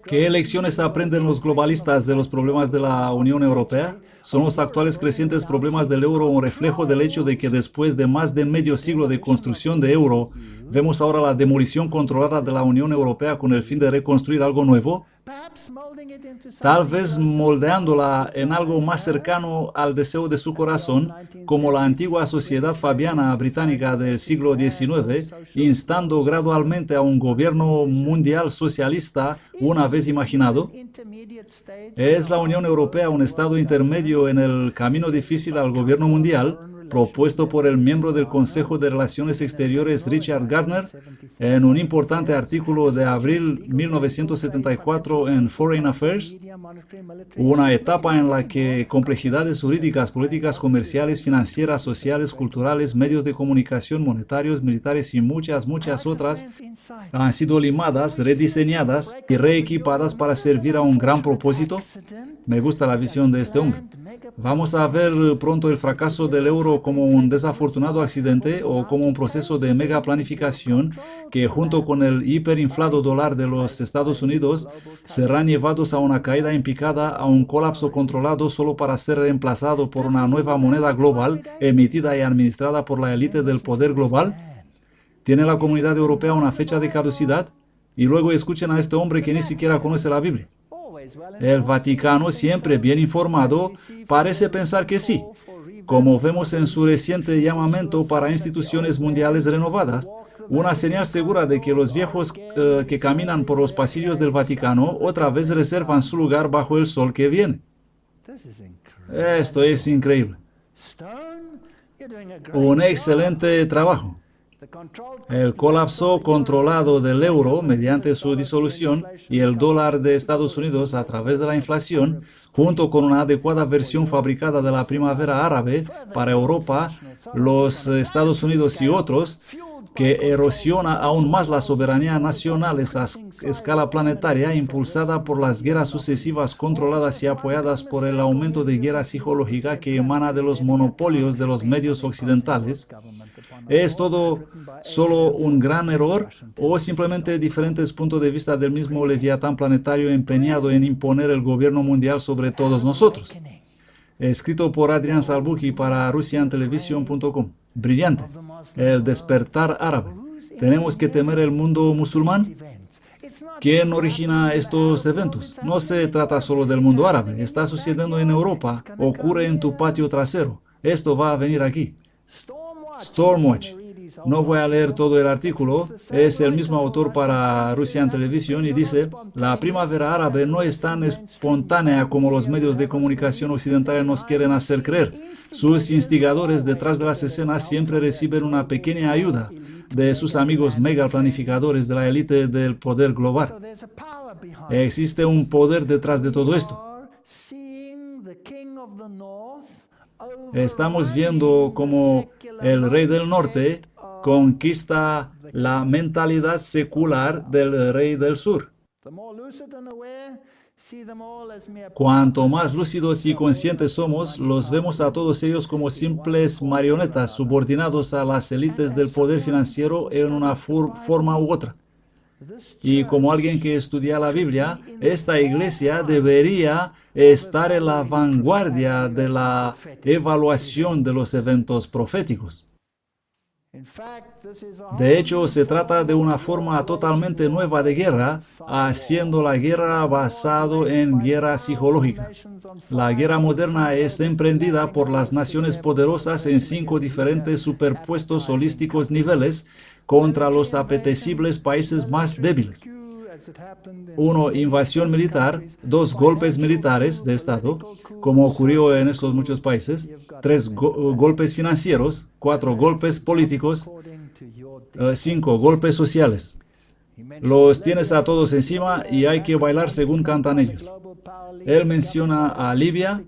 ¿Qué lecciones aprenden los globalistas de los problemas de la Unión Europea? ¿Son los actuales crecientes problemas del euro un reflejo del hecho de que después de más de medio siglo de construcción de euro, vemos ahora la demolición controlada de la Unión Europea con el fin de reconstruir algo nuevo? Tal vez moldeándola en algo más cercano al deseo de su corazón, como la antigua sociedad fabiana británica del siglo XIX, instando gradualmente a un gobierno mundial socialista una vez imaginado. ¿Es la Unión Europea un estado intermedio en el camino difícil al gobierno mundial, propuesto por el miembro del Consejo de Relaciones Exteriores Richard Gardner en un importante artículo de abril 1974 en Foreign Affairs? Una etapa en la que complejidades jurídicas, políticas comerciales, financieras, sociales, culturales, medios de comunicación, monetarios, militares y muchas otras han sido limadas, rediseñadas y reequipadas para servir a un gran propósito. Me gusta la visión de este hombre. ¿Vamos a ver pronto el fracaso del euro como un desafortunado accidente o como un proceso de mega planificación que junto con el hiperinflado dólar de los Estados Unidos serán llevados a una caída en picada, a un colapso controlado solo para ser reemplazado por una nueva moneda global emitida y administrada por la élite del poder global? ¿Tiene la Comunidad Europea una fecha de caducidad? Y luego escuchen a este hombre que ni siquiera conoce la Biblia. El Vaticano, siempre bien informado, parece pensar que sí, como vemos en su reciente llamamiento para instituciones mundiales renovadas, una señal segura de que los viejos que caminan por los pasillos del Vaticano otra vez reservan su lugar bajo el sol que viene. Esto es increíble. Un excelente trabajo. El colapso controlado del euro mediante su disolución y el dólar de Estados Unidos a través de la inflación, junto con una adecuada versión fabricada de la primavera árabe para Europa, los Estados Unidos y otros, que erosiona aún más la soberanía nacional a escala planetaria, impulsada por las guerras sucesivas controladas y apoyadas por el aumento de guerra psicológica que emana de los monopolios de los medios occidentales. ¿Es todo solo un gran error o simplemente diferentes puntos de vista del mismo leviatán planetario empeñado en imponer el gobierno mundial sobre todos nosotros? Escrito por Adrian Salbuki para RussianTelevision.com. Brillante. El despertar árabe. ¿Tenemos que temer el mundo musulmán? ¿Quién origina estos eventos? No se trata solo del mundo árabe. Está sucediendo en Europa. Ocurre en tu patio trasero. Esto va a venir aquí. Stormwatch. No voy a leer todo el artículo. Es el mismo autor para Russian Television y dice: la primavera árabe no es tan espontánea como los medios de comunicación occidentales nos quieren hacer creer. Sus instigadores detrás de las escenas siempre reciben una pequeña ayuda de sus amigos mega planificadores de la élite del poder global. Existe un poder detrás de todo esto. Estamos viendo cómo el rey del norte conquista la mentalidad secular del rey del sur. Cuanto más lúcidos y conscientes somos, los vemos a todos ellos como simples marionetas subordinados a las élites del poder financiero en una forma u otra. Y como alguien que estudia la Biblia, esta iglesia debería estar en la vanguardia de la evaluación de los eventos proféticos. De hecho, se trata de una forma totalmente nueva de guerra, haciendo la guerra basado en guerra psicológica. La guerra moderna es emprendida por las naciones poderosas en 5 diferentes superpuestos holísticos niveles contra los apetecibles países más débiles. 1. Invasión militar. 2. Golpes militares de Estado, como ocurrió en estos muchos países. 3. Golpes financieros. 4. Golpes políticos. 5. Golpes sociales. Los tienes a todos encima y hay que bailar según cantan ellos. Él menciona a Libia.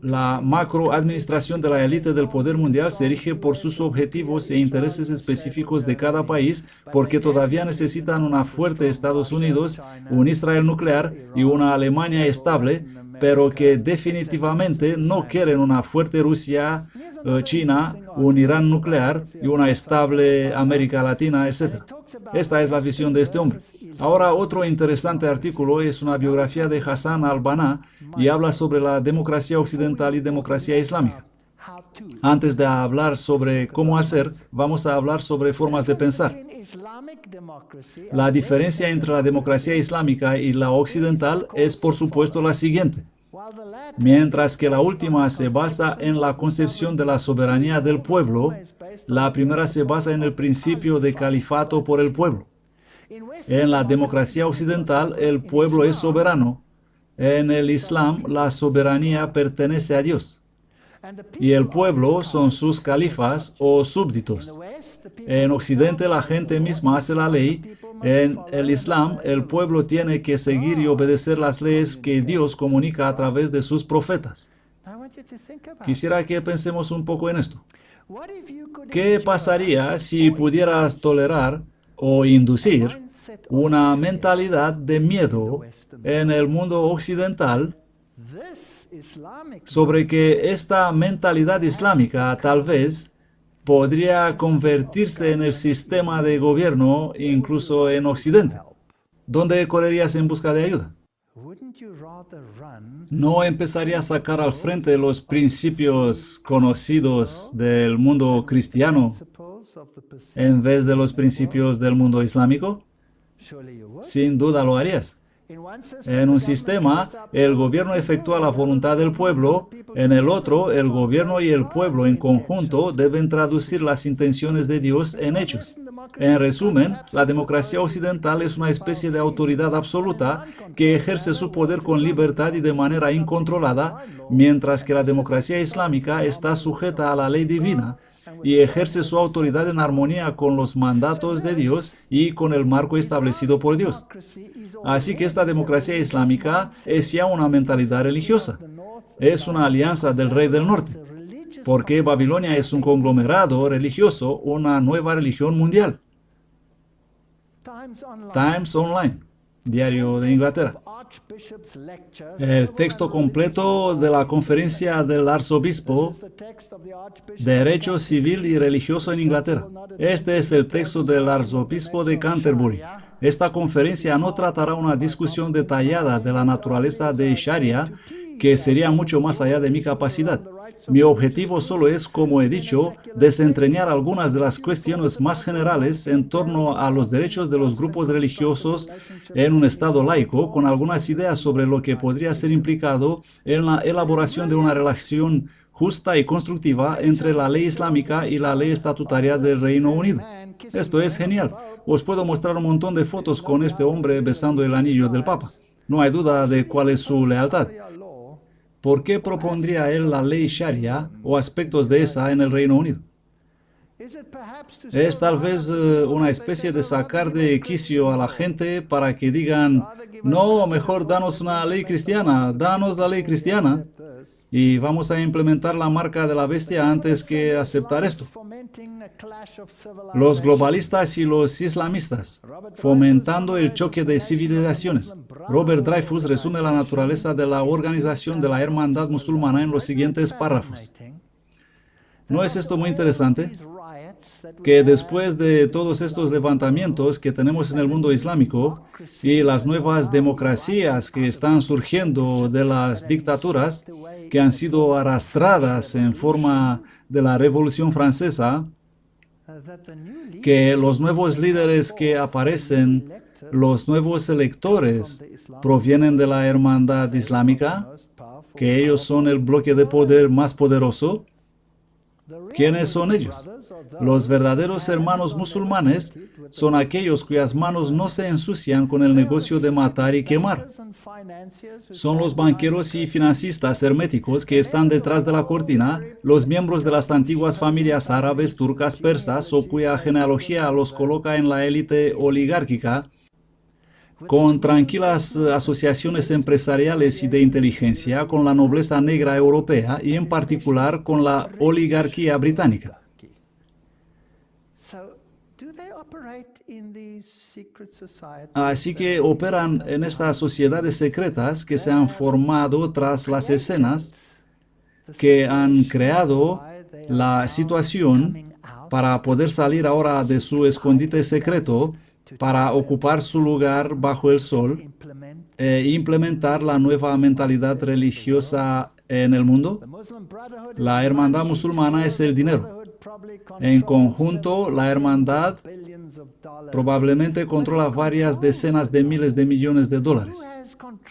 La macroadministración de la élite del poder mundial se rige por sus objetivos e intereses específicos de cada país, porque todavía necesitan una fuerte Estados Unidos, un Israel nuclear y una Alemania estable, pero que definitivamente no quieren una fuerte Rusia, China, un Irán nuclear y una estable América Latina, etc. Esta es la visión de este hombre. Ahora, otro interesante artículo es una biografía de Hassan al-Banna y habla sobre la democracia occidental y democracia islámica. Antes de hablar sobre cómo hacer, vamos a hablar sobre formas de pensar. La diferencia entre la democracia islámica y la occidental es, por supuesto, la siguiente. Mientras que la última se basa en la concepción de la soberanía del pueblo, la primera se basa en el principio de califato por el pueblo. En la democracia occidental, el pueblo es soberano. En el Islam, la soberanía pertenece a Dios. Y el pueblo son sus califas o súbditos. En Occidente, la gente misma hace la ley. En el Islam, el pueblo tiene que seguir y obedecer las leyes que Dios comunica a través de sus profetas. Quisiera que pensemos un poco en esto. ¿Qué pasaría si pudieras tolerar o inducir una mentalidad de miedo en el mundo occidental sobre que esta mentalidad islámica tal vez podría convertirse en el sistema de gobierno incluso en Occidente? ¿Dónde correrías en busca de ayuda? ¿No empezaría a sacar al frente los principios conocidos del mundo cristiano en vez de los principios del mundo islámico? Sin duda lo harías. En un sistema, el gobierno efectúa la voluntad del pueblo. En el otro, el gobierno y el pueblo en conjunto deben traducir las intenciones de Dios en hechos. En resumen, la democracia occidental es una especie de autoridad absoluta que ejerce su poder con libertad y de manera incontrolada, mientras que la democracia islámica está sujeta a la ley divina y ejerce su autoridad en armonía con los mandatos de Dios y con el marco establecido por Dios. Así que esta democracia islámica es ya una mentalidad religiosa. Es una alianza del rey del norte, porque Babilonia es un conglomerado religioso, una nueva religión mundial. Times Online, Diario de Inglaterra. El texto completo de la conferencia del arzobispo Derecho Civil y Religioso en Inglaterra. Este es el texto del arzobispo de Canterbury. Esta conferencia no tratará una discusión detallada de la naturaleza de Sharia que sería mucho más allá de mi capacidad. Mi objetivo solo es, como he dicho, desentrañar algunas de las cuestiones más generales en torno a los derechos de los grupos religiosos en un Estado laico, con algunas ideas sobre lo que podría ser implicado en la elaboración de una relación justa y constructiva entre la ley islámica y la ley estatutaria del Reino Unido. Esto es genial. Os puedo mostrar un montón de fotos con este hombre besando el anillo del Papa. No hay duda de cuál es su lealtad. ¿Por qué propondría él la ley Sharia o aspectos de esa en el Reino Unido? Es tal vez una especie de sacar de quicio a la gente para que digan, no, mejor danos una ley cristiana, danos la ley cristiana. Y vamos a implementar la marca de la bestia antes que aceptar esto. Los globalistas y los islamistas, fomentando el choque de civilizaciones. Robert Dreyfus resume la naturaleza de la organización de la hermandad musulmana en los siguientes párrafos. ¿No es esto muy interesante? Que después de todos estos levantamientos que tenemos en el mundo islámico y las nuevas democracias que están surgiendo de las dictaduras que han sido arrastradas en forma de la Revolución Francesa, que los nuevos líderes que aparecen, los nuevos electores, provienen de la hermandad islámica, que ellos son el bloque de poder más poderoso. ¿Quiénes son ellos? Los verdaderos hermanos musulmanes son aquellos cuyas manos no se ensucian con el negocio de matar y quemar. Son los banqueros y financistas herméticos que están detrás de la cortina, los miembros de las antiguas familias árabes, turcas, persas, o cuya genealogía los coloca en la élite oligárquica, con tranquilas asociaciones empresariales y de inteligencia con la nobleza negra europea y en particular con la oligarquía británica. Así que operan en estas sociedades secretas que se han formado tras las escenas, que han creado la situación para poder salir ahora de su escondite secreto, para ocupar su lugar bajo el sol e implementar la nueva mentalidad religiosa en el mundo. La hermandad musulmana es el dinero. En conjunto, la hermandad probablemente controla varias decenas de miles de millones de dólares.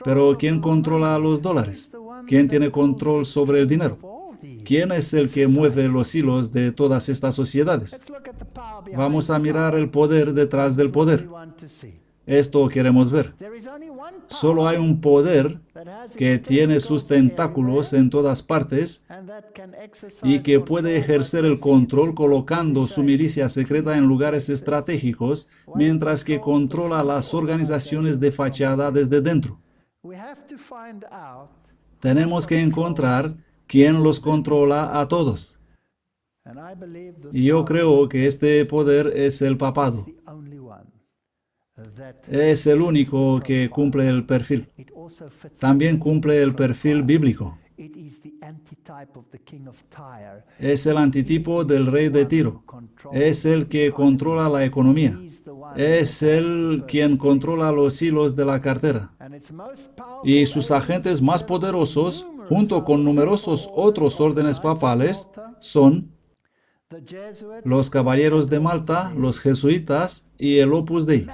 Pero ¿quién controla los dólares? ¿Quién tiene control sobre el dinero? ¿Quién es el que mueve los hilos de todas estas sociedades? Vamos a mirar el poder detrás del poder. Esto queremos ver. Solo hay un poder que tiene sus tentáculos en todas partes y que puede ejercer el control colocando su milicia secreta en lugares estratégicos, mientras que controla las organizaciones de fachada desde dentro. Tenemos que encontrar quién los controla a todos. Y yo creo que este poder es el papado. Es el único que cumple el perfil. También cumple el perfil bíblico. Es el antitipo del rey de Tiro. Es el que controla la economía. Es él quien controla los hilos de la cartera. Y sus agentes más poderosos, junto con numerosos otros órdenes papales, son los Caballeros de Malta, los Jesuitas y el Opus Dei.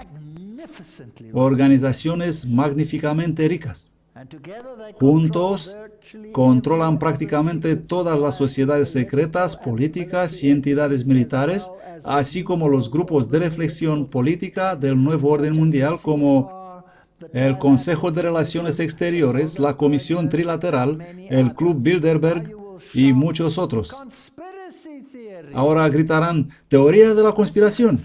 Organizaciones magníficamente ricas. Juntos controlan prácticamente todas las sociedades secretas, políticas y entidades militares, así como los grupos de reflexión política del nuevo orden mundial como el Consejo de Relaciones Exteriores, la Comisión Trilateral, el Club Bilderberg y muchos otros. Ahora gritarán, teoría de la conspiración.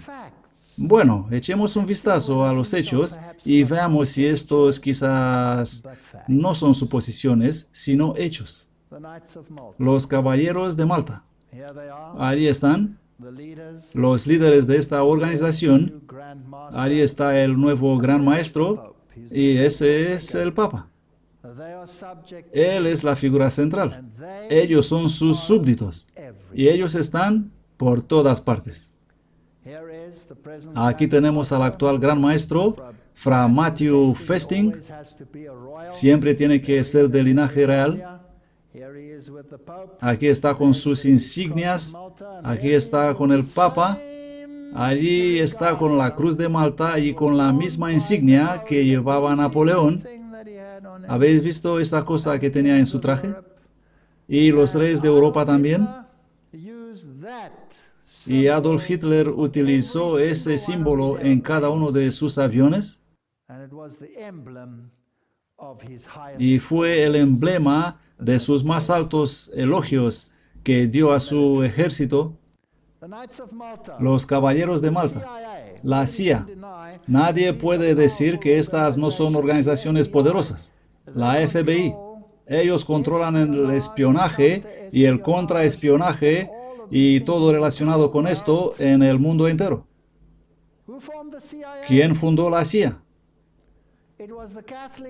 Bueno, echemos un vistazo a los hechos y veamos si estos quizás no son suposiciones, sino hechos. Los Caballeros de Malta. Ahí están los líderes de esta organización. Ahí está el nuevo Gran Maestro y ese es el Papa. Él es la figura central. Ellos son sus súbditos y ellos están por todas partes. Aquí tenemos al actual Gran Maestro Fra Matthew Festing, siempre tiene que ser de linaje real. Aquí está con sus insignias, aquí está con el Papa, allí está con la Cruz de Malta y con la misma insignia que llevaba Napoleón. ¿Habéis visto esa cosa que tenía en su traje? Y los reyes de Europa también. Y Adolf Hitler utilizó ese símbolo en cada uno de sus aviones. Y fue el emblema de sus más altos elogios que dio a su ejército. Los caballeros de Malta, la CIA. Nadie puede decir que estas no son organizaciones poderosas. La FBI. Ellos controlan el espionaje y el contraespionaje y todo relacionado con esto en el mundo entero. ¿Quién fundó la CIA?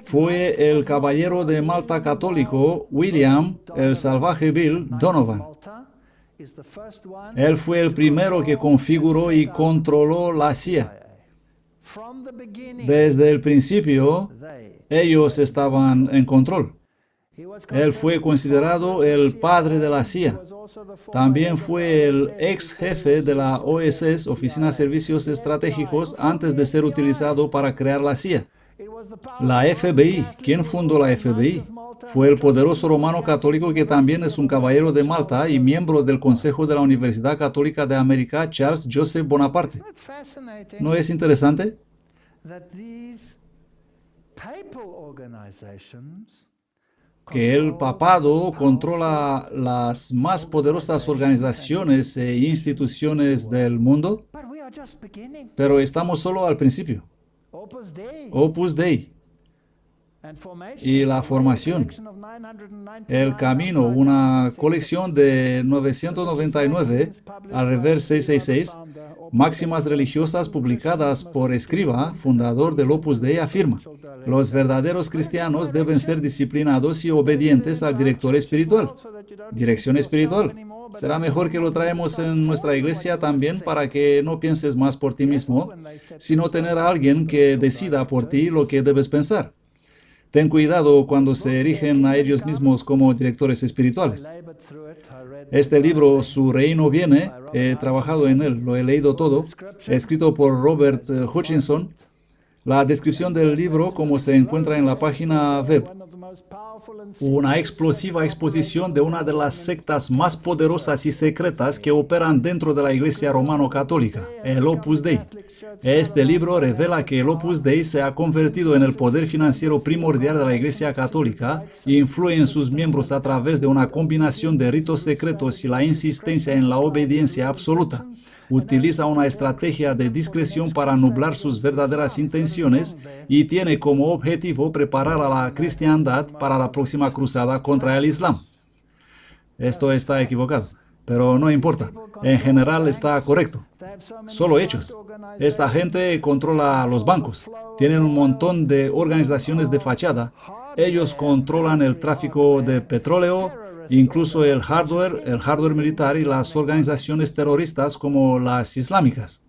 Fue el caballero de Malta católico William el Salvaje Bill Donovan. Él fue el primero que configuró y controló la CIA. Desde el principio, ellos estaban en control. Él fue considerado el padre de la CIA. También fue el ex jefe de la OSS, Oficina de Servicios Estratégicos, antes de ser utilizado para crear la CIA. La FBI. ¿Quién fundó la FBI? Fue el poderoso romano católico que también es un caballero de Malta y miembro del Consejo de la Universidad Católica de América, Charles Joseph Bonaparte. ¿No es interesante? Que el papado controla las más poderosas organizaciones e instituciones del mundo, pero estamos solo al principio. Opus Dei. Y la formación. El camino, una colección de 999, al revés 666, máximas religiosas publicadas por Escriba, fundador del Opus Dei, afirma: los verdaderos cristianos deben ser disciplinados y obedientes al director espiritual. Dirección espiritual. Será mejor que lo traemos en nuestra iglesia también para que no pienses más por ti mismo, sino tener a alguien que decida por ti lo que debes pensar. Ten cuidado cuando se erigen a ellos mismos como directores espirituales. Este libro, Su Reino Viene, he trabajado en él, lo he leído todo, escrito por Robert Hutchinson. La descripción del libro, como se encuentra en la página web. Una explosiva exposición de una de las sectas más poderosas y secretas que operan dentro de la Iglesia Romano-Católica, el Opus Dei. Este libro revela que el Opus Dei se ha convertido en el poder financiero primordial de la Iglesia Católica y influye en sus miembros a través de una combinación de ritos secretos y la insistencia en la obediencia absoluta. Utiliza una estrategia de discreción para nublar sus verdaderas intenciones y tiene como objetivo preparar a la cristiandad para la próxima cruzada contra el Islam. Esto está equivocado, pero no importa. En general está correcto. Solo hechos. Esta gente controla los bancos. Tienen un montón de organizaciones de fachada. Ellos controlan el tráfico de petróleo, incluso el hardware militar y las organizaciones terroristas como las islámicas.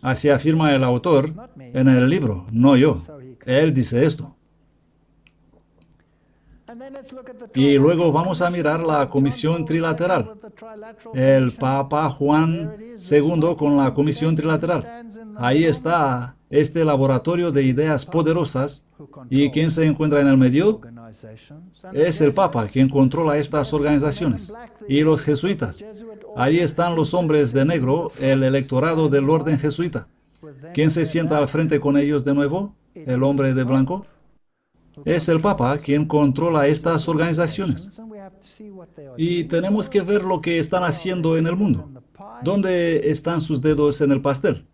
Así afirma el autor en el libro, no yo. Él dice esto. Y luego vamos a mirar la comisión trilateral. El Papa Juan II con la comisión trilateral. Ahí está este laboratorio de ideas poderosas. ¿Y quién se encuentra en el medio? Es el Papa quien controla estas organizaciones. Y los jesuitas. Ahí están los hombres de negro, el electorado del orden jesuita. ¿Quién se sienta al frente con ellos de nuevo? ¿El hombre de blanco? Es el Papa quien controla estas organizaciones. Y tenemos que ver lo que están haciendo en el mundo. ¿Dónde están sus dedos en el pastel?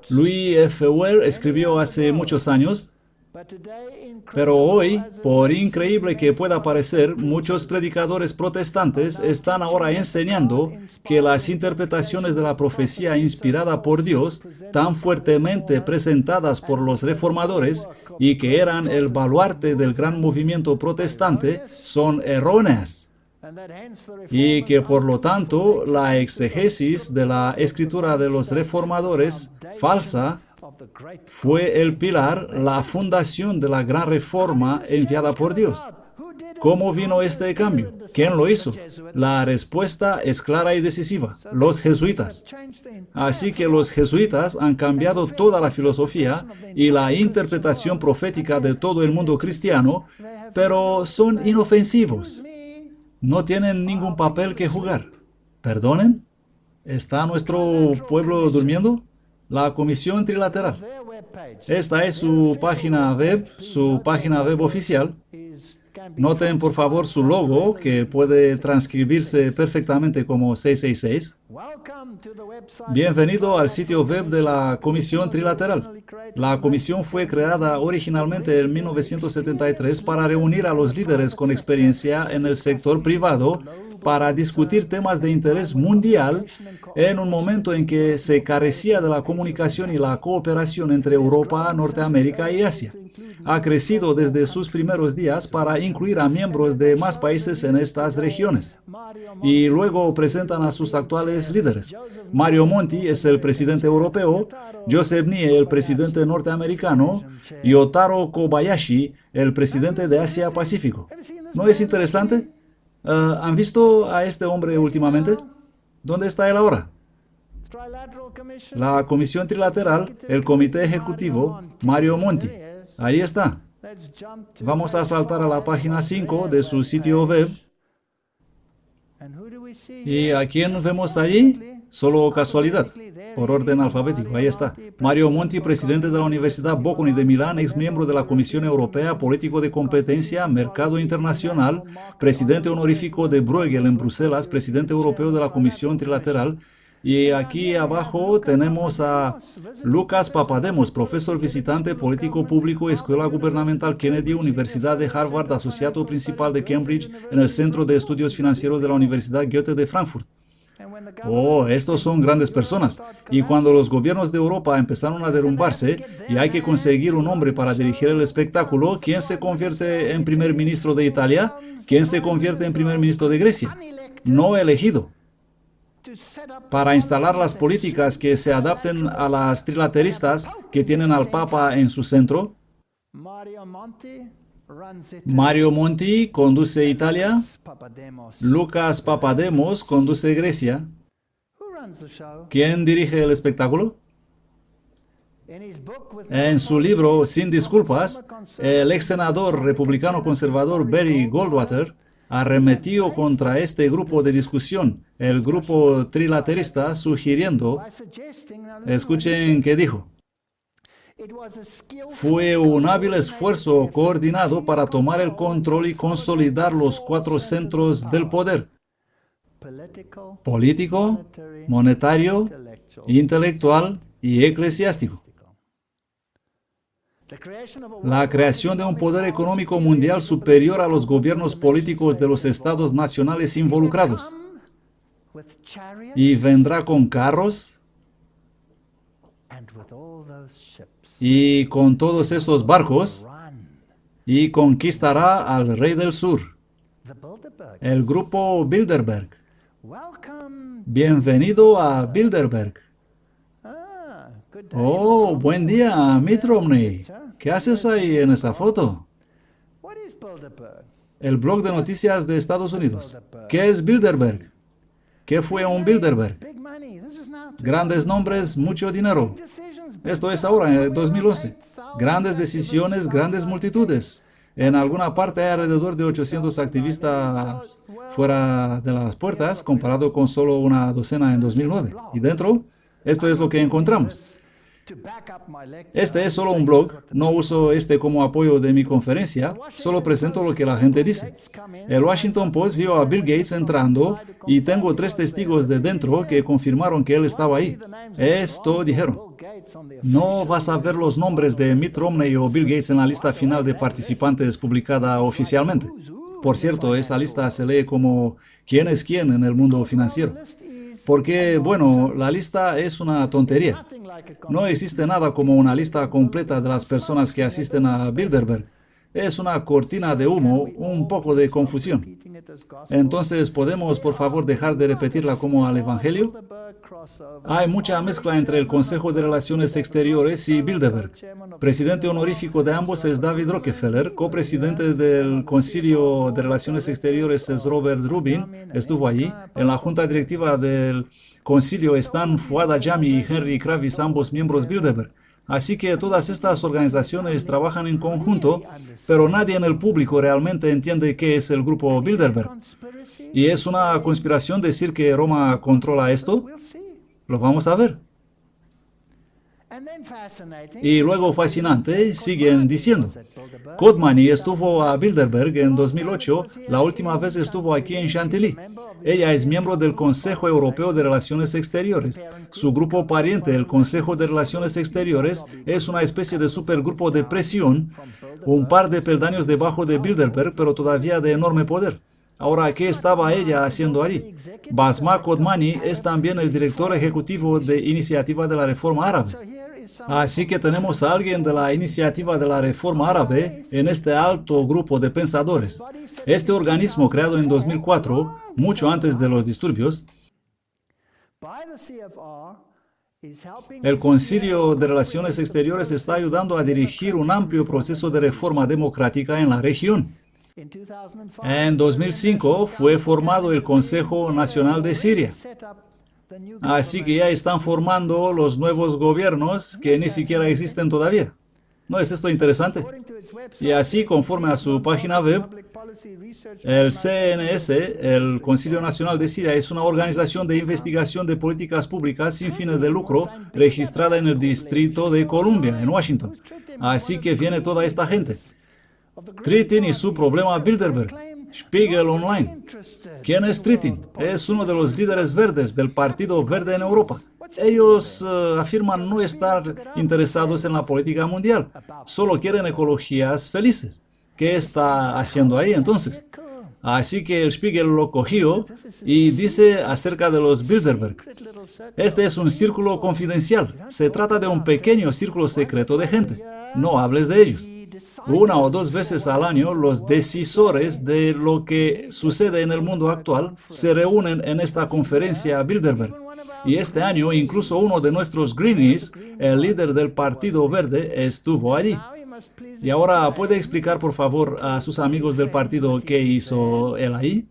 Louis F. Ware escribió hace muchos años, pero hoy, por increíble que pueda parecer, muchos predicadores protestantes están ahora enseñando que las interpretaciones de la profecía inspirada por Dios, tan fuertemente presentadas por los reformadores y que eran el baluarte del gran movimiento protestante, son erróneas. Y que por lo tanto la exegesis de la escritura de los reformadores, falsa, Fue el pilar, la fundación de la gran reforma enviada por Dios. ¿Cómo vino este cambio? ¿Quién lo hizo? La respuesta es clara y decisiva: los jesuitas. Así que los jesuitas han cambiado toda la filosofía y la interpretación profética de todo el mundo cristiano, pero son inofensivos. No tienen ningún papel que jugar. ¿Perdonen? ¿Está nuestro pueblo durmiendo? La Comisión Trilateral. Esta es su página web oficial. Noten por favor su logo, que puede transcribirse perfectamente como 666. Bienvenido al sitio web de la Comisión Trilateral. La comisión fue creada originalmente en 1973 para reunir a los líderes con experiencia en el sector privado para discutir temas de interés mundial en un momento en que se carecía de la comunicación y la cooperación entre Europa, Norteamérica y Asia. Ha crecido desde sus primeros días para incluir a miembros de más países en estas regiones. Y luego presentan a sus actuales líderes. Mario Monti es el presidente europeo, Joseph Nye el presidente norteamericano y Otaro Kobayashi el presidente de Asia-Pacífico. ¿No es interesante? ¿Han visto a este hombre últimamente? ¿Dónde está él ahora? La Comisión Trilateral, el Comité Ejecutivo, Mario Monti. Ahí está. Vamos a saltar a la página 5 de su sitio web. ¿Y a quién vemos allí? Solo casualidad, por orden alfabético. Ahí está. Mario Monti, presidente de la Universidad Bocconi de Milán, ex miembro de la Comisión Europea, político de competencia, mercado internacional, presidente honorífico de Bruegel en Bruselas, presidente europeo de la Comisión Trilateral. Y aquí abajo tenemos a Lucas Papademos, profesor visitante, político público, Escuela Gubernamental Kennedy, Universidad de Harvard, asociado principal de Cambridge en el Centro de Estudios Financieros de la Universidad Goethe de Frankfurt. Oh, estos son grandes personas. Y cuando los gobiernos de Europa empezaron a derrumbarse y hay que conseguir un hombre para dirigir el espectáculo, ¿quién se convierte en primer ministro de Italia? ¿Quién se convierte en primer ministro de Grecia? No elegido. Para instalar las políticas que se adapten a las trilateristas que tienen al Papa en su centro. Mario Monti conduce Italia. Lucas Papademos conduce Grecia. ¿Quién dirige el espectáculo? En su libro Sin Disculpas, el ex senador republicano conservador Barry Goldwater arremetió contra este grupo de discusión, el grupo trilaterista, sugiriendo, escuchen qué dijo: fue un hábil esfuerzo coordinado para tomar el control y consolidar los 4 centros del poder: político, monetario, intelectual y eclesiástico. La creación de un poder económico mundial superior a los gobiernos políticos de los estados nacionales involucrados. Y vendrá con carros y con todos esos barcos y conquistará al rey del sur, el grupo Bilderberg. Bienvenido a Bilderberg. Oh, buen día, Mitt Romney. ¿Qué haces ahí en esa foto? El blog de noticias de Estados Unidos. ¿Qué es Bilderberg? ¿Qué fue un Bilderberg? Grandes nombres, mucho dinero. Esto es ahora, en el 2011. Grandes decisiones, grandes multitudes. En alguna parte hay alrededor de 800 activistas fuera de las puertas, comparado con solo una docena en 2009. Y dentro, esto es lo que encontramos. Este es solo un blog, no uso este como apoyo de mi conferencia, solo presento lo que la gente dice. El Washington Post vio a Bill Gates entrando y tengo 3 testigos de dentro que confirmaron que él estaba ahí. Esto dijeron. No vas a ver los nombres de Mitt Romney o Bill Gates en la lista final de participantes publicada oficialmente. Por cierto, esa lista se lee como ¿quién es quién en el mundo financiero? Porque, bueno, la lista es una tontería. No existe nada como una lista completa de las personas que asisten a Bilderberg. Es una cortina de humo, un poco de confusión. Entonces, ¿podemos, por favor, dejar de repetirla como al Evangelio? Hay mucha mezcla entre el Consejo de Relaciones Exteriores y Bilderberg. Presidente honorífico de ambos es David Rockefeller, copresidente del Concilio de Relaciones Exteriores es Robert Rubin, estuvo allí. En la junta directiva del concilio están Fuad Ajami y Henry Kravis, ambos miembros Bilderberg. Así que todas estas organizaciones trabajan en conjunto, pero nadie en el público realmente entiende qué es el grupo Bilderberg. ¿Y es una conspiración decir que Roma controla esto? Lo vamos a ver. Y luego fascinante, siguen diciendo. Kodmani estuvo a Bilderberg en 2008, la última vez estuvo aquí en Chantilly. Ella es miembro del Consejo Europeo de Relaciones Exteriores. Su grupo pariente, el Consejo de Relaciones Exteriores, es una especie de supergrupo de presión, un par de peldaños debajo de Bilderberg, pero todavía de enorme poder. Ahora, ¿qué estaba ella haciendo allí? Basma Kodmani es también el director ejecutivo de Iniciativa de la Reforma Árabe. Así que tenemos a alguien de la Iniciativa de la Reforma Árabe en este alto grupo de pensadores. Este organismo, creado en 2004, mucho antes de los disturbios, el Concilio de Relaciones Exteriores está ayudando a dirigir un amplio proceso de reforma democrática en la región. En 2005 fue formado el Consejo Nacional de Siria. Así que ya están formando los nuevos gobiernos que ni siquiera existen todavía. ¿No es esto interesante? Y así, conforme a su página web, el CNS, el Concilio Nacional de Siria, es una organización de investigación de políticas públicas sin fines de lucro registrada en el Distrito de Columbia, en Washington. Así que viene toda esta gente. Trittin y su problema Bilderberg. Spiegel Online. ¿Quién es Trittin? Es uno de los líderes verdes del Partido Verde en Europa. Ellos afirman no estar interesados en la política mundial. Solo quieren ecologías felices. ¿Qué está haciendo ahí entonces? Así que el Spiegel lo cogió y dice acerca de los Bilderberg. Este es un círculo confidencial. Se trata de un pequeño círculo secreto de gente. No hables de ellos. Una o dos veces al año, los decisores de lo que sucede en el mundo actual se reúnen en esta conferencia Bilderberg. Y este año, incluso uno de nuestros Greenies, el líder del Partido Verde, estuvo allí. Y ahora, ¿puede explicar, por favor, a sus amigos del partido qué hizo él ahí?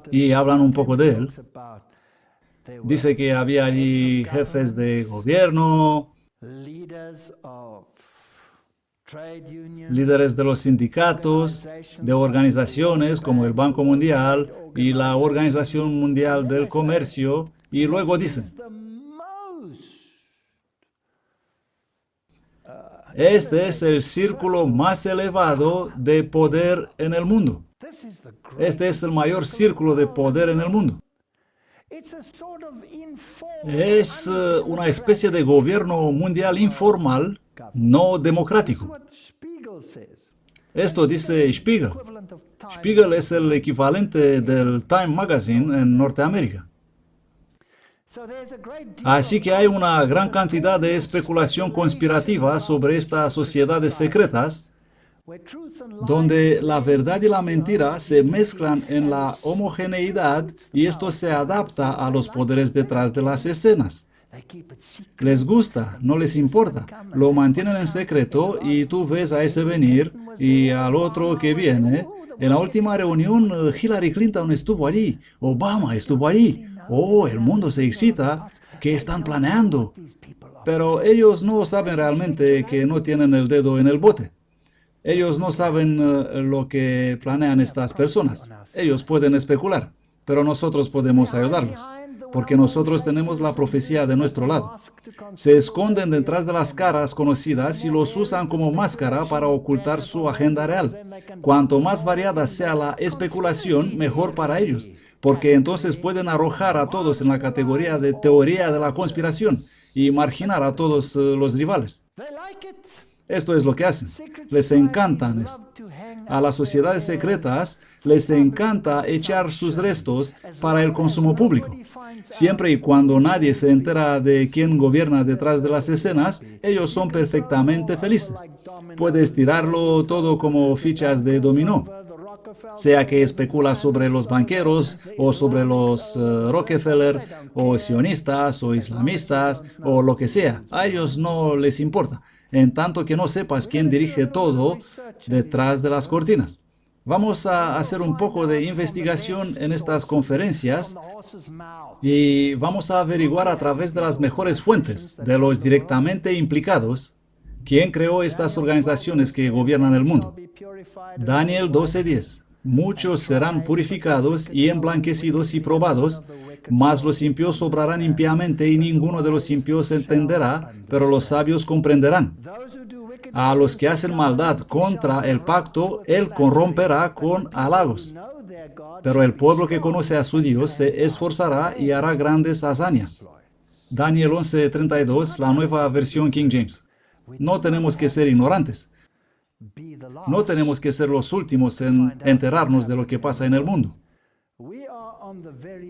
Y hablan un poco de él. Dice que había allí jefes de gobierno, líderes de los sindicatos, de organizaciones como el Banco Mundial y la Organización Mundial del Comercio, y luego dicen, este es el círculo más elevado de poder en el mundo. Este es el mayor círculo de poder en el mundo. Es una especie de gobierno mundial informal, no democrático. Esto dice Spiegel. Spiegel es el equivalente del Time Magazine en Norteamérica. Así que hay una gran cantidad de especulación conspirativa sobre estas sociedades secretas, donde la verdad y la mentira se mezclan en la homogeneidad y esto se adapta a los poderes detrás de las escenas. Les gusta, no les importa, lo mantienen en secreto y tú ves a ese venir y al otro que viene. En la última reunión, Hillary Clinton estuvo allí, Obama estuvo allí. Oh, el mundo se excita. ¿Qué están planeando? Pero ellos no saben realmente que no tienen el dedo en el bote. Ellos no saben lo que planean estas personas. Ellos pueden especular, pero nosotros podemos ayudarlos, porque nosotros tenemos la profecía de nuestro lado. Se esconden detrás de las caras conocidas y los usan como máscara para ocultar su agenda real. Cuanto más variada sea la especulación, mejor para ellos, porque entonces pueden arrojar a todos en la categoría de teoría de la conspiración y marginar a todos los rivales. Esto es lo que hacen. Les encantan esto. A las sociedades secretas les encanta echar sus restos para el consumo público. Siempre y cuando nadie se entera de quién gobierna detrás de las escenas, ellos son perfectamente felices. Puedes tirarlo todo como fichas de dominó. sea que especula sobre los banqueros o sobre los Rockefeller o sionistas o islamistas o lo que sea. A ellos no les importa, en tanto que no sepas quién dirige todo detrás de las cortinas. Vamos a hacer un poco de investigación en estas conferencias y vamos a averiguar a través de las mejores fuentes, de los directamente implicados, quién creó estas organizaciones que gobiernan el mundo. Daniel 12:10. Muchos serán purificados y emblanquecidos y probados, mas los impíos obrarán impíamente y ninguno de los impíos entenderá, pero los sabios comprenderán. A los que hacen maldad contra el pacto, él corromperá con halagos. Pero el pueblo que conoce a su Dios se esforzará y hará grandes hazañas. Daniel 11:32, la nueva versión King James. No tenemos que ser ignorantes. No tenemos que ser los últimos en enterarnos de lo que pasa en el mundo.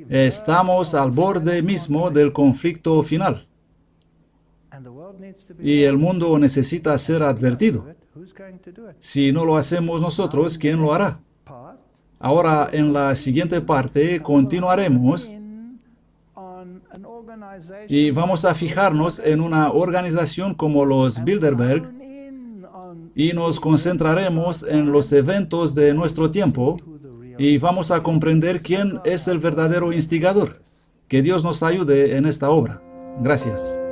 Estamos al borde mismo del conflicto final. Y el mundo necesita ser advertido. Si no lo hacemos nosotros, ¿quién lo hará? Ahora, en la siguiente parte, continuaremos y vamos a fijarnos en una organización como los Bilderberg y nos concentraremos en los eventos de nuestro tiempo y vamos a comprender quién es el verdadero instigador. Que Dios nos ayude en esta obra. Gracias.